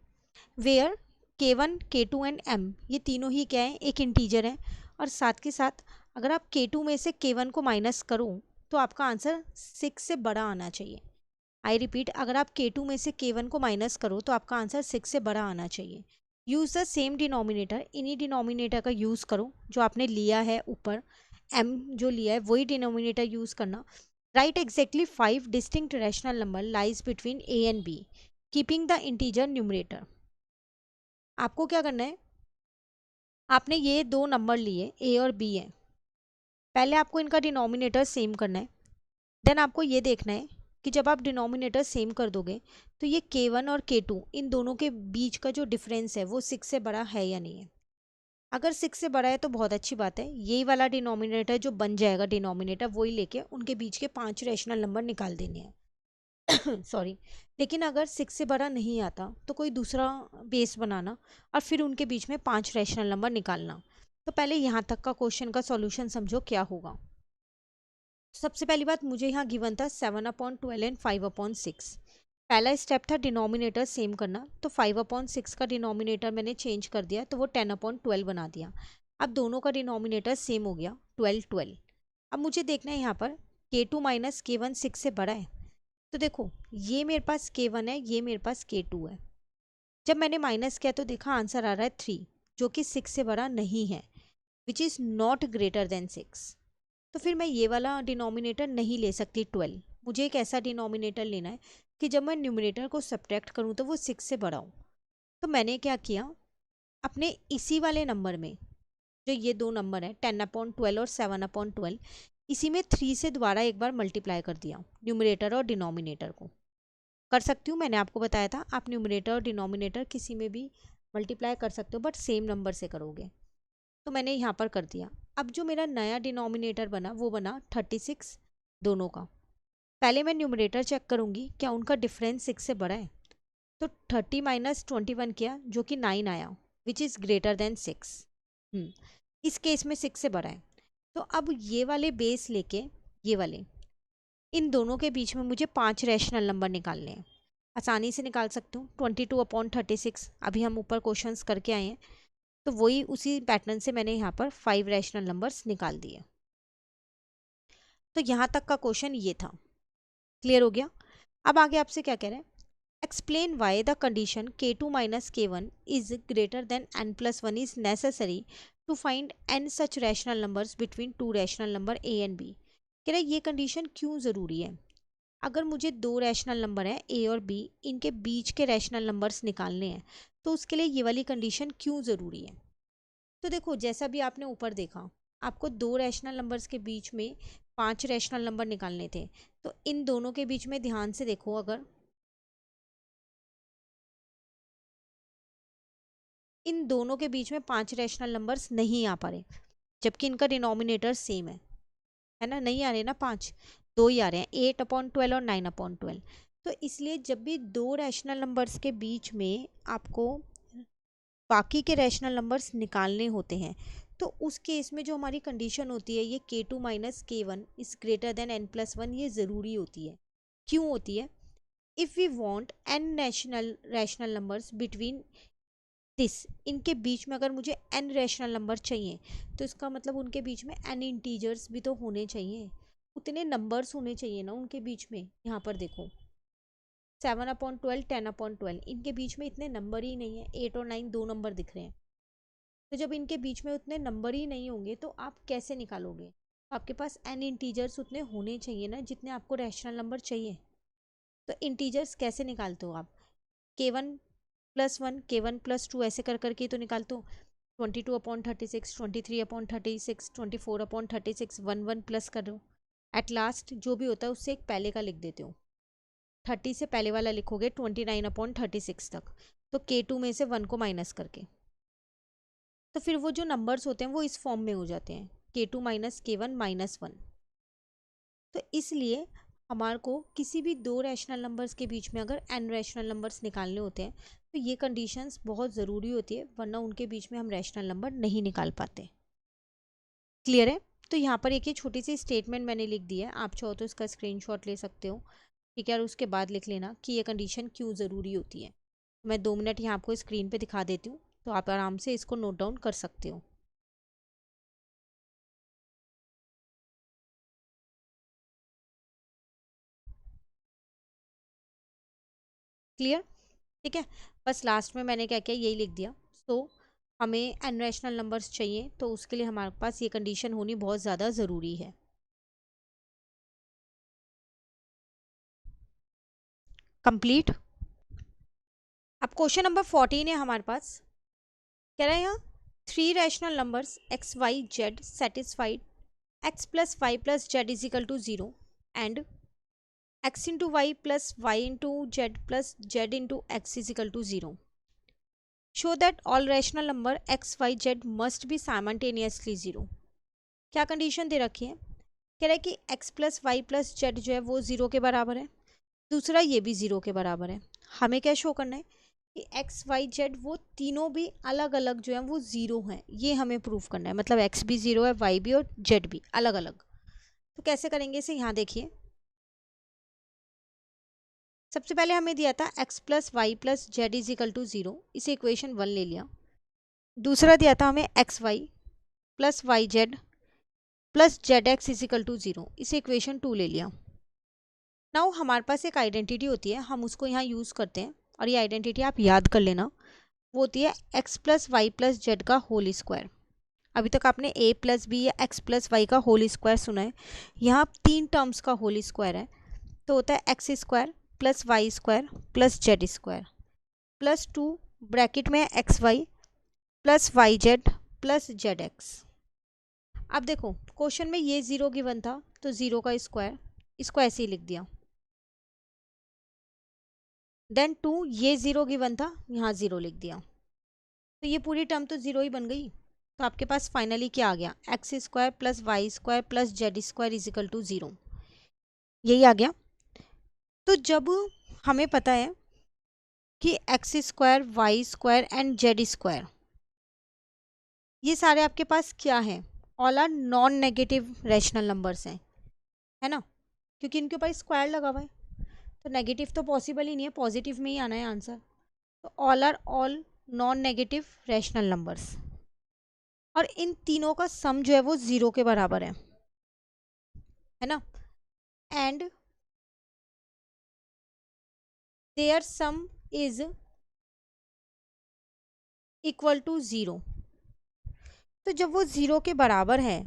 Where k1, k2 and m, ये तीनों ही क्या है, एक इंटीजर है। और साथ के साथ अगर आप k2 में से k1 को माइनस करो तो आपका आंसर 6 से बड़ा आना चाहिए। आई रिपीट, अगर आप k2 में से k1 को माइनस करो तो आपका आंसर 6 से बड़ा आना चाहिए। यूज़ द सेम डिनोमिनेटर, इन्हीं डिनोमिनेटर का यूज़ करो जो आपने लिया है ऊपर, m जो लिया है वही डिनोमिनेटर यूज़ करना। Right exactly 5 distinct rational number lies between a and b keeping the integer numerator. आपको क्या करना है, आपने ये दो नंबर लिए a और b हैं, पहले आपको इनका डिनोमिनेटर सेम करना है। देन आपको ये देखना है कि जब आप डिनोमिनेटर सेम कर दोगे तो ये k1 और k2 इन दोनों के बीच का जो डिफरेंस है वो 6 से बड़ा है या नहीं है। अगर 6 से बड़ा है तो बहुत अच्छी बात है, यही वाला डिनोमिनेटर जो बन जाएगा डिनोमिनेटर वही लेके उनके बीच के 5 रैशनल नंबर निकाल देने हैं। सॉरी, लेकिन अगर 6 से बड़ा नहीं आता तो कोई दूसरा बेस बनाना और फिर उनके बीच में 5 रैशनल नंबर निकालना। तो पहले यहाँ तक का क्वेश्चन का सॉल्यूशन समझो क्या होगा। सबसे पहली बात, मुझे यहाँ गिवन था 7/12 एंड 5/6। पहला स्टेप था डिनोमिनेटर सेम करना, तो 5/6 का डिनोमिनेटर मैंने चेंज कर दिया तो वो 10/12 बना दिया। अब दोनों का डिनोमिनेटर सेम हो गया, 12। अब मुझे देखना है यहाँ पर k2 माइनस k1 6 से बड़ा है। तो देखो ये मेरे पास k1 है, ये मेरे पास k2 है। जब मैंने माइनस किया तो देखा आंसर आ रहा है 3, जो कि 6 से बड़ा नहीं है, which is not greater than 6। तो फिर मैं ये वाला डिनोमिनेटर नहीं ले सकती 12। मुझे एक ऐसा डिनोमिनेटर लेना है कि जब मैं न्यूमरेटर को सब्ट्रैक्ट करूँ तो वो 6 से बड़ा हो। तो मैंने क्या किया, अपने इसी वाले नंबर में जो ये दो नंबर है 10/12 और 7/12, इसी में 3 से दोबारा एक बार मल्टीप्लाई कर दिया न्यूमरेटर और डिनोमिनेटर को। कर सकती हूँ, मैंने आपको बताया था आप न्यूमरेटर और डिनोमिनेटर किसी में भी मल्टीप्लाई कर सकते हो, बट सेम नंबर से करोगे। तो मैंने यहाँ पर कर दिया। अब जो मेरा नया डिनोमिनेटर बना वो बना 36 दोनों का। पहले मैं न्यूमरेटर चेक करूँगी क्या उनका डिफरेंस 6 से बड़ा है। तो 30 माइनस 21 किया जो कि 9 आया, विच इज़ ग्रेटर देन 6। इस केस में 6 से बड़ा है। तो अब ये वाले बेस लेके ये वाले, इन दोनों के बीच में मुझे 5 रैशनल नंबर निकालने हैं। आसानी से निकाल सकती हूँ, 22/36 अभी हम ऊपर क्वेश्चंस करके आए हैं, तो वही उसी पैटर्न से मैंने यहाँ पर 5 रैशनल नंबर्स निकाल दिए। तो यहाँ तक का क्वेश्चन ये था। क्लियर हो गया? अब आगे आपसे क्या कह रहे हैं, explain why the condition k2 minus k1 is greater than n+1 is necessary to find n such rational numbers between two rational number a and b। कह रहे ये कंडीशन क्यों ज़रूरी है। अगर मुझे दो रैशनल नंबर हैं a और b, इनके बीच के रैशनल नंबर्स निकालने हैं तो उसके लिए ये वाली कंडीशन क्यों ज़रूरी है। तो देखो जैसा भी आपने ऊपर देखा, आपको दो रैशनल नंबर्स के बीच में 5 रैशनल नंबर निकालने थे। तो इन दोनों के बीच में ध्यान से देखो, अगर इन दोनों के बीच में 5 रैशनल नंबर्स नहीं आ पा रहे, जबकि इनका डिनोमिनेटर सेम है ना, नहीं आ रहे ना 5, दो ही आ रहे हैं, 8/12 और 9/12। तो इसलिए जब भी दो रैशनल नंबर्स के बीच में आपको बाकी के रैशनल नंबर्स निकालने होते हैं तो उस केस में जो हमारी कंडीशन होती है, ये k2 minus k1 is greater than n+1, ये ज़रूरी होती है। क्यों होती है? If we want n rational numbers between this, इनके बीच में अगर मुझे n रैशनल नंबर चाहिए तो इसका मतलब उनके बीच में n इंटीजर्स भी तो होने चाहिए, उतने नंबर्स होने चाहिए ना उनके बीच में। यहाँ पर देखो 7/12, 10/12, इनके बीच में इतने नंबर ही नहीं है, 8 और 9 दो नंबर दिख रहे हैं। तो जब इनके बीच में उतने नंबर ही नहीं होंगे तो आप कैसे निकालोगे? आपके पास n इंटीजर्स उतने होने चाहिए ना जितने आपको रैशनल नंबर चाहिए। तो इंटीजर्स कैसे निकालते हो आप? k1+1, k1+2 ऐसे कर करके तो निकालते हो। 22/36, 23/36, 24/36, 1 प्लस कर रहे हो। एट लास्ट जो भी होता है उससे एक पहले का लिख देते हो। 30 से पहले वाला लिखोगे 29/36 तक, तो k2 में से 1 को माइनस करके, तो फिर वो जो नंबर्स होते हैं वो इस फॉर्म में हो जाते हैं, k2 - k1 - 1। तो इसलिए हमारे को किसी भी दो रैशनल नंबर्स के बीच में अगर n रैशनल नंबर्स निकालने होते हैं तो ये कंडीशंस बहुत ज़रूरी होती है, वरना उनके बीच में हम रैशनल नंबर नहीं निकाल पाते। क्लियर है? तो यहाँ पर एक ये छोटी सी स्टेटमेंट मैंने लिख दी है, आप चाहो तो इसका स्क्रीनशॉट ले सकते हो, ठीक है, और उसके बाद लिख लेना कि ये कंडीशन क्यों ज़रूरी होती है। मैं 2 मिनट यहाँ आपको स्क्रीन पे दिखा देती हूँ, तो आप आराम से इसको नोट डाउन कर सकते हो। क्लियर? ठीक है, बस लास्ट में मैंने क्या किया यही लिख दिया। सो हमें एन रैशनल नंबर्स चाहिए तो उसके लिए हमारे पास ये कंडीशन होनी बहुत ज़्यादा ज़रूरी है। कंप्लीट। अब क्वेश्चन नंबर 14 है हमारे पास, कह रहा है यहाँ 3 rational numbers x y z satisfied x + y + z = 0 and x × y + y × z + z × x = 0. Show that all rational number x, y, z must be simultaneously 0. क्या कंडीशन दे रखी है? कह रहा है कि x + y + z जो है वो 0 के बराबर है, दूसरा ये भी 0 के बराबर है। हमें क्या शो करना है कि x, y, z वो तीनों भी अलग अलग जो है वो 0 हैं, ये हमें प्रूव करना है। मतलब x भी 0 है, y भी और z भी अलग अलग। तो कैसे करेंगे इसे? यहाँ देखिए, सबसे पहले हमें दिया था x + y + z = 0, इसे इक्वेशन 1 ले लिया। दूसरा दिया था हमें x y + y z + z x = 0, इसे इक्वेशन 2 ले लिया। नाउ हमारे पास एक आइडेंटिटी होती है, हम उसको यहाँ यूज़ करते हैं, और ये आइडेंटिटी आप याद कर लेना, वो होती है x + y + z का होल स्क्वायर। अभी तक आपने a + b या x + y का होल स्क्वायर सुना है, यहाँ 3 टर्म्स का होल स्क्वायर है, तो होता है x² + y² + z² +2 ब्रैकेट में xy + yz + zx। अब देखो क्वेश्चन में ये 0 गिवन था, तो 0 का स्क्वायर, इसको ऐसे ही लिख दिया। देन 2, ये 0 गिवन था, यहाँ 0 लिख दिया, तो ये पूरी टर्म तो 0 ही बन गई। तो आपके पास फाइनली क्या आ गया? x² + y² + z² = 0, यही आ गया। तो जब हमें पता है कि x² y² एंड z², ये सारे आपके पास क्या हैं? All are non negative rational numbers हैं, है ना, क्योंकि इनके ऊपर स्क्वायर लगा हुआ है, तो नेगेटिव तो पॉसिबल ही नहीं है, पॉजिटिव में ही आना है आंसर। तो all non negative rational numbers, और इन तीनों का सम जो है वो 0 के बराबर है ना, and their sum is equal to 0। तो जब वो 0 के बराबर है,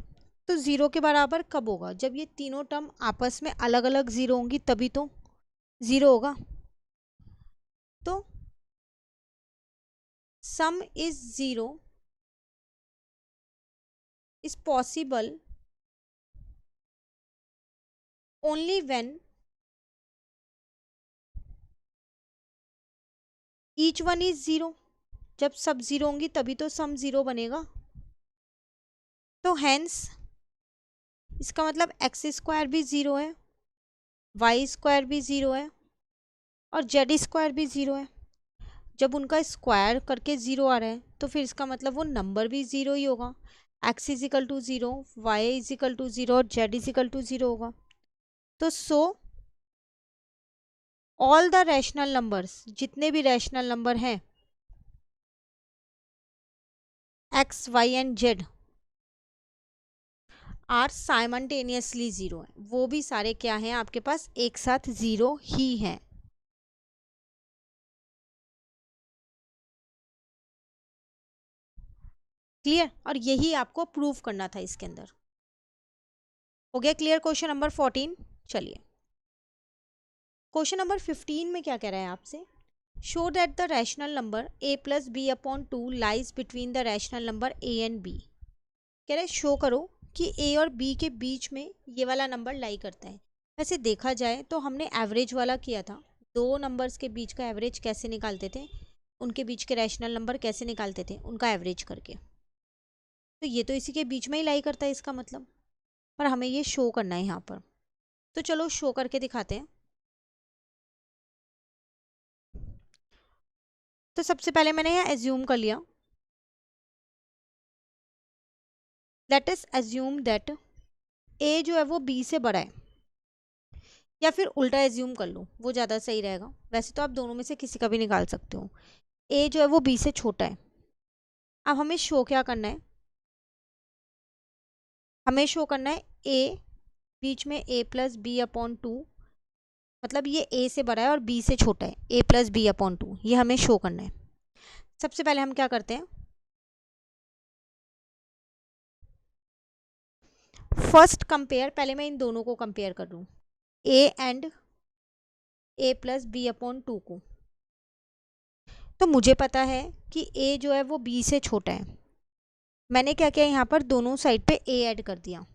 तो 0 के बराबर कब होगा? जब ये तीनों टर्म आपस में अलग अलग 0 होंगी, तभी तो 0 होगा। तो सम is 0 is possible only when each one is 0। जब सब 0 होंगी तभी तो सम 0 बनेगा। तो हेंस इसका मतलब x² भी 0 है, y² भी 0 है और z² भी 0 है। जब उनका स्क्वायर करके 0 आ रहा है तो फिर इसका मतलब वो नंबर भी 0 ही होगा। x = 0, y = 0 और z = 0 होगा। तो so all the rational numbers, जितने भी रैशनल नंबर हैं, x y and z are simultaneously zero है, वो भी सारे क्या हैं आपके पास, एक साथ ज़ीरो ही हैं। क्लियर? और यही आपको प्रूव करना था इसके अंदर। हो गया क्लियर क्वेश्चन नंबर 14। चलिए क्वेश्चन नंबर 15 में क्या कह रहा है आपसे, show that the rational number a plus B upon 2 lies between the rational number a and b। कह रहे हैं शो करो कि a और b के बीच में ये वाला नंबर लाई करता है। वैसे देखा जाए तो हमने एवरेज वाला किया था, दो नंबर्स के बीच का एवरेज कैसे निकालते थे, उनके बीच के रैशनल नंबर कैसे निकालते थे, उनका एवरेज करके। तो ये तो इसी के बीच में ही लाई करता है इसका मतलब, पर हमें ये शो करना है यहाँ पर। तो चलो शो करके दिखाते हैं। तो सबसे पहले मैंने यहाँ एज्यूम कर लिया, लेट अस एज्यूम दैट ए जो है वो बी से बड़ा है, या फिर उल्टा एज्यूम कर लो, वो ज़्यादा सही रहेगा। वैसे तो आप दोनों में से किसी का भी निकाल सकते हो। ए जो है वो बी से छोटा है। अब हमें शो क्या करना है, हमें शो करना है ए बीच में ए प्लस बी अपॉन 2, मतलब ये ए से बड़ा है और बी से छोटा है, ए प्लस बी अपॉन 2, ये हमें शो करना है। सबसे पहले हम क्या करते हैं, फर्स्ट कंपेयर, पहले मैं इन दोनों को कंपेयर कर लूँ, a and a plus B upon 2 को। तो मुझे पता है कि ए जो है वो बी से छोटा है। मैंने क्या किया, यहाँ पर दोनों साइड पे ए ऐड कर दिया,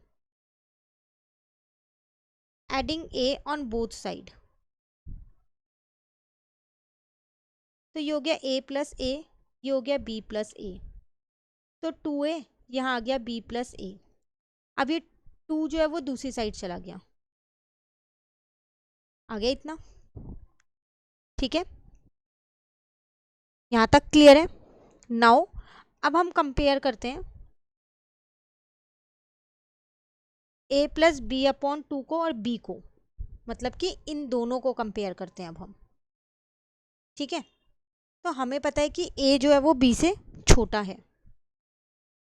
adding A on both side. तो ये हो गया a प्लस ए, ये हो गया b प्लस ए। तो 2a यहाँ आ गया b प्लस ए। अब ये 2 जो है वो दूसरी साइड चला गया, आ गया इतना। ठीक है, यहाँ तक क्लियर है। नाउ अब हम कंपेयर करते हैं a प्लस बी अपॉन 2 को और b को, मतलब कि इन दोनों को कंपेयर करते हैं अब हम। ठीक है, तो हमें पता है कि a जो है वो b से छोटा है,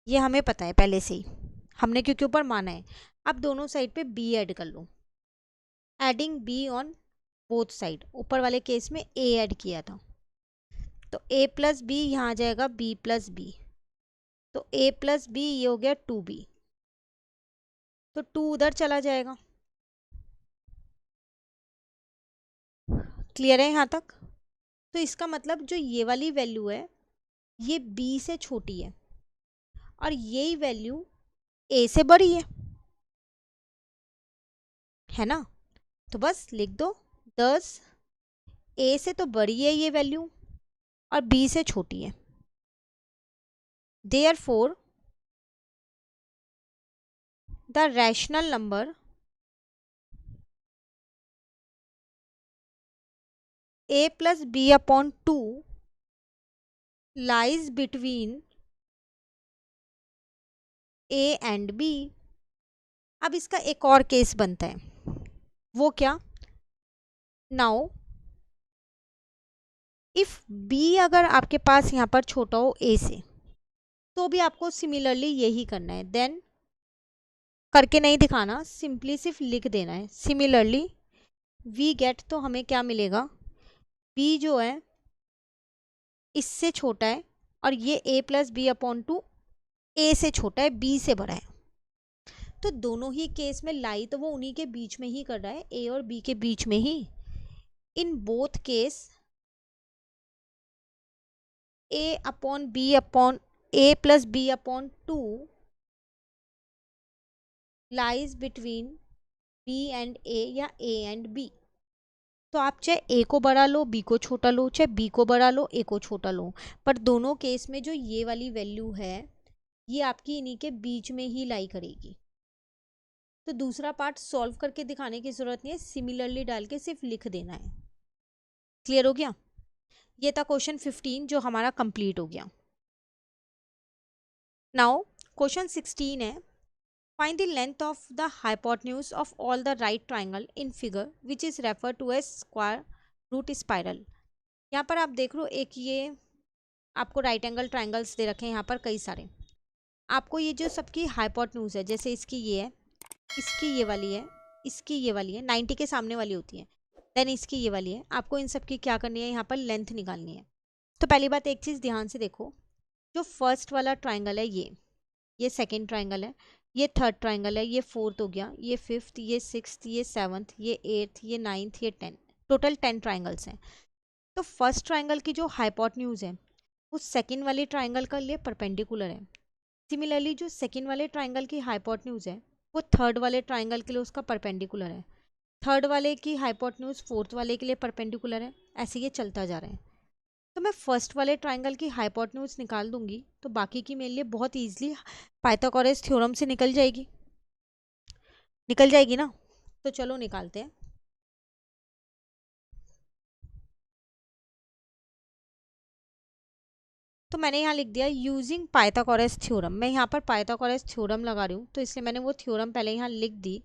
ये हमें पता है पहले से ही, हमने क्योंकि ऊपर माना है। अब दोनों साइड पे b ऐड कर लो, adding b on both side. ऊपर वाले केस में a ऐड किया था, तो a प्लस बी यहाँ आ जाएगा b प्लस बी। तो a प्लस बी ये हो गया 2b, तो 2 उधर चला जाएगा। क्लियर है यहाँ तक? तो इसका मतलब जो ये वाली वैल्यू है ये b से छोटी है और यही वैल्यू a से बड़ी है ना। तो बस लिख दो 10, a से तो बड़ी है ये वैल्यू और b से छोटी है। Therefore the rational number a plus b upon 2 lies between a and b। अब इसका एक और केस बनता है, वो क्या, नाउ इफ b अगर आपके पास यहाँ पर छोटा हो a से, तो भी आपको सिमिलरली यही करना है। देन करके नहीं दिखाना, सिंपली सिर्फ लिख देना है सिमिलरली वी गेट। तो हमें क्या मिलेगा, b जो है इससे छोटा है और ये a plus B upon 2 a से छोटा है, b से बड़ा है। तो दोनों ही केस में लाई तो वो उन्हीं के बीच में ही कर रहा है, a और b के बीच में ही। In both case a upon B upon a plus B upon 2 lies between b and a या a एंड b। तो आप चाहे a को बड़ा लो b को छोटा लो, चाहे b को बड़ा लो a को छोटा लो, पर दोनों केस में जो ये वाली वैल्यू है ये आपकी इन्हीं के बीच में ही लाई करेगी। तो दूसरा पार्ट सॉल्व करके दिखाने की जरूरत नहीं है, सिमिलरली डाल के सिर्फ लिख देना है। क्लियर हो गया? ये था क्वेश्चन 15 जो हमारा कंप्लीट हो गया। नाउ क्वेश्चन 16 है, find the length of the hypotenuse of all the right triangle in figure which is refer to as square root spiral. यहाँ पर आप देख लो, एक ये आपको राइट एंगल ट्राइंगल्स दे रखे हैं यहाँ पर कई सारे, आपको ये जो सबकी हाइपोटेन्यूज है, जैसे इसकी ये है, इसकी ये वाली है, इसकी ये वाली है, 90 के सामने वाली होती है, देन इसकी ये वाली है, आपको इन सब की क्या करनी है, यहाँ पर लेंथ निकालनी है। तो पहली बात एक चीज़ ध्यान से देखो, जो फर्स्ट वाला ट्राइंगल है ये सेकेंड ट्राइंगल है, ये थर्ड ट्राइंगल है, ये फोर्थ हो गया, ये फिफ्थ, ये सिक्स्थ, ये सेवन्थ, ये एट्थ, ये नाइन्थ, ये 10, टोटल 10 ट्राइंगल्स हैं। तो फर्स्ट ट्राइंगल की जो हाइपोटेन्यूज है वो सेकेंड वाले ट्राइंगल का लिए परपेंडिकुलर है। सिमिलरली जो सेकेंड वाले ट्राइंगल की हाइपोटेन्यूज है वो थर्ड वाले ट्राइंगल के लिए उसका परपेंडिकुलर है, थर्ड वाले की हाइपोटेन्यूज फोर्थ वाले के लिए परपेंडिकुलर है, ऐसे ये चलता जा रहा है। तो मैं फर्स्ट वाले ट्राइंगल की हाइपोटेन्यूज निकाल दूंगी तो बाकी की मेरे लिए बहुत ईजिली पाइथागोरस थ्योरम से निकल जाएगी ना। तो चलो निकालते हैं। तो मैंने यहाँ लिख दिया यूजिंग पाइथागोरस थ्योरम। मैं यहाँ पर पाइथागोरस थ्योरम लगा रही हूँ तो इसलिए मैंने वो थ्योरम पहले यहाँ लिख दी।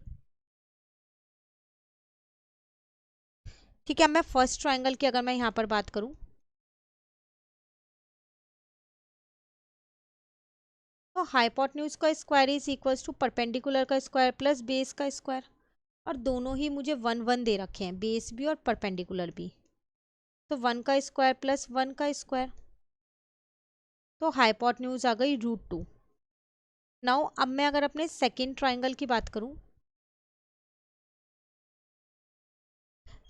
ठीक है, अब मैं फर्स्ट ट्राइंगल की अगर मैं यहाँ पर बात करूँ तो हाइपोटेन्यूज का square is equals to perpendicular का स्क्वायर प्लस बेस का स्क्वायर, और दोनों ही मुझे 1 1 दे रखे हैं, बेस भी और परपेंडिकुलर भी। तो 1 का स्क्वायर प्लस 1 का स्क्वायर, तो हाइपोटेन्यूज आ गई √2। नाउ अब मैं अगर अपने सेकेंड ट्राइंगल की बात करूं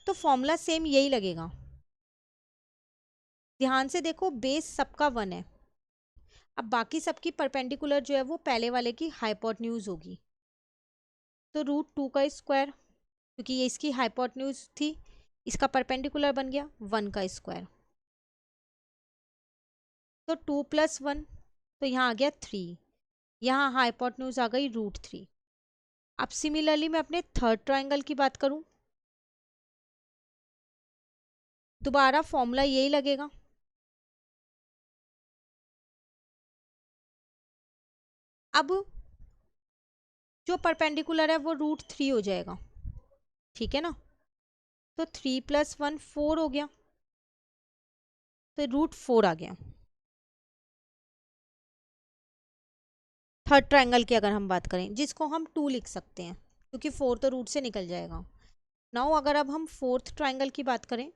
तो फॉर्मूला सेम यही लगेगा। ध्यान से देखो, बेस सबका 1 है। अब बाकी सबकी परपेंडिकुलर जो है वो पहले वाले की हाइपोटेन्यूज होगी, तो √2 का स्क्वायर, क्योंकि ये इसकी हाइपोटेन्यूज थी, इसका परपेंडिकुलर बन गया 1 का स्क्वायर, तो 2 + 1, तो यहाँ आ गया 3, यहाँ हाइपोटेन्यूज आ गई √3। अब सिमिलरली मैं अपने थर्ड ट्राइंगल की बात करूं, दोबारा फॉर्मूला यही लगेगा। अब जो परपेंडिकुलर है वो √3 हो जाएगा, ठीक है ना। तो 3 + 1 4 हो गया, तो √4 आ गया। थर्ड ट्राइंगल की अगर हम बात करें, जिसको हम 2 लिख सकते हैं क्योंकि 4 तो रूट से निकल जाएगा। नाउ अगर अब हम फोर्थ ट्राइंगल की बात करें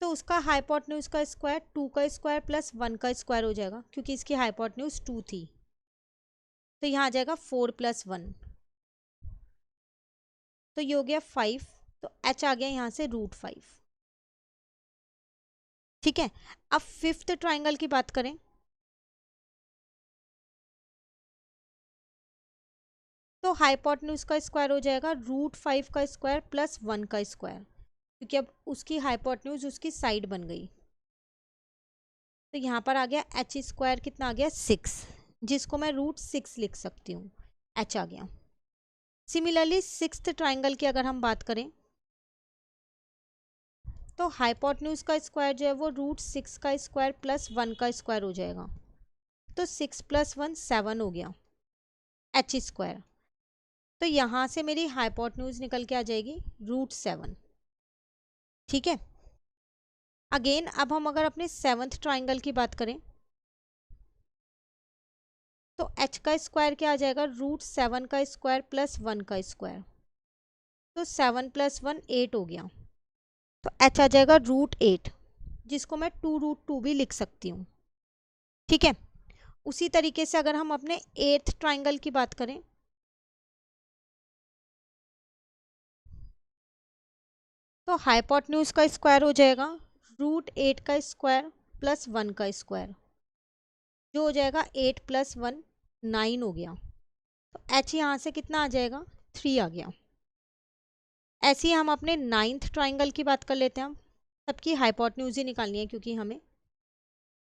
तो उसका हाइपोटेन्यूज का स्क्वायर 2 का स्क्वायर प्लस 1 का स्क्वायर हो जाएगा, क्योंकि इसकी हाइपोटेन्यूज 2 थी, तो यहाँ आ जाएगा 4 + 1, तो ये हो गया 5, तो h आ गया यहाँ से √5। ठीक है, अब फिफ्थ ट्राइंगल की बात करें तो हाइपोटेन्यूज का स्क्वायर हो जाएगा √5 का स्क्वायर प्लस 1 का स्क्वायर, क्योंकि अब उसकी हाइपोटेन्यूज उसकी साइड बन गई, तो यहाँ पर आ गया h स्क्वायर, कितना आ गया 6, जिसको मैं √6 लिख सकती हूँ, h आ गया। सिमिलरली सिक्स्थ ट्राइंगल की अगर हम बात करें तो हाइपोटेन्यूज का स्क्वायर जो है वो √6 का स्क्वायर प्लस 1 का स्क्वायर हो जाएगा, तो 6 + 1 7 हो गया h स्क्वायर, तो यहाँ से मेरी हाइपोटेन्यूज निकल के आ जाएगी √7। ठीक है, अगेन अब हम अगर अपने सेवन्थ ट्राइंगल की बात करें तो h का स्क्वायर क्या आ जाएगा, √7 का स्क्वायर प्लस 1 का स्क्वायर, तो 7 + 1 8 हो गया, तो h आ जाएगा √8, जिसको मैं 2√2 भी लिख सकती हूँ। ठीक है, उसी तरीके से अगर हम अपने एट्थ ट्राइंगल की बात करें तो हाइपोटेन्यूज का स्क्वायर हो जाएगा √8 का स्क्वायर प्लस 1 का स्क्वायर, जो हो जाएगा 8 + 1 9 हो गया, तो h यहाँ से कितना आ जाएगा 3 आ गया। ऐसे ही हम अपने नाइन्थ ट्राइंगल की बात कर लेते हैं, हम सबकी हाइपोटेन्यूज ही निकालनी है क्योंकि हमें,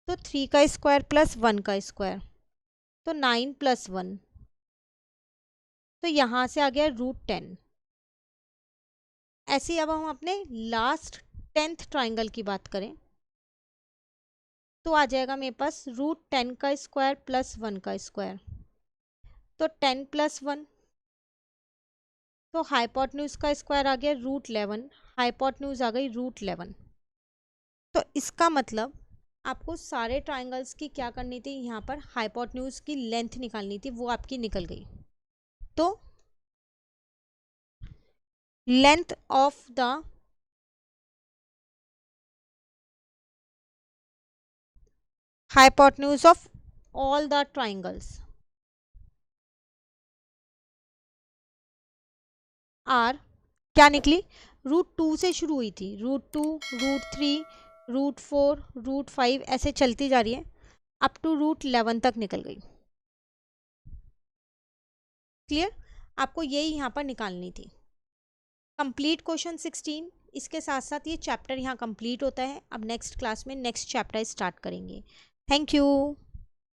तो 3 का स्क्वायर प्लस 1 का स्क्वायर, तो 9 + 1, तो यहाँ से आ गया √10। ऐसे ही अब हम अपने लास्ट 10th ट्राइंगल की बात करें तो आ जाएगा मेरे पास √10 का स्क्वायर प्लस 1 का स्क्वायर, तो 10 + 1, तो हाइपोटेन्यूज का स्क्वायर आ गया √11, हाइपोटेन्यूज आ गई √11। तो इसका मतलब आपको सारे ट्राइंगल्स की क्या करनी थी, यहाँ पर हाइपोटेन्यूज की लेंथ निकालनी थी, वो आपकी निकल गई। तो length of the hypotenuse of all the triangles are क्या निकली, √2 से शुरू हुई थी, √2, √3, √4, √5 ऐसे चलती जा रही है अप टू √11 तक निकल गई। क्लियर? आपको यही यहाँ पर निकालनी थी। Complete question 16। इसके साथ साथ ये चैप्टर यहाँ कंप्लीट होता है। अब नेक्स्ट क्लास में नेक्स्ट चैप्टर स्टार्ट करेंगे। Thank you.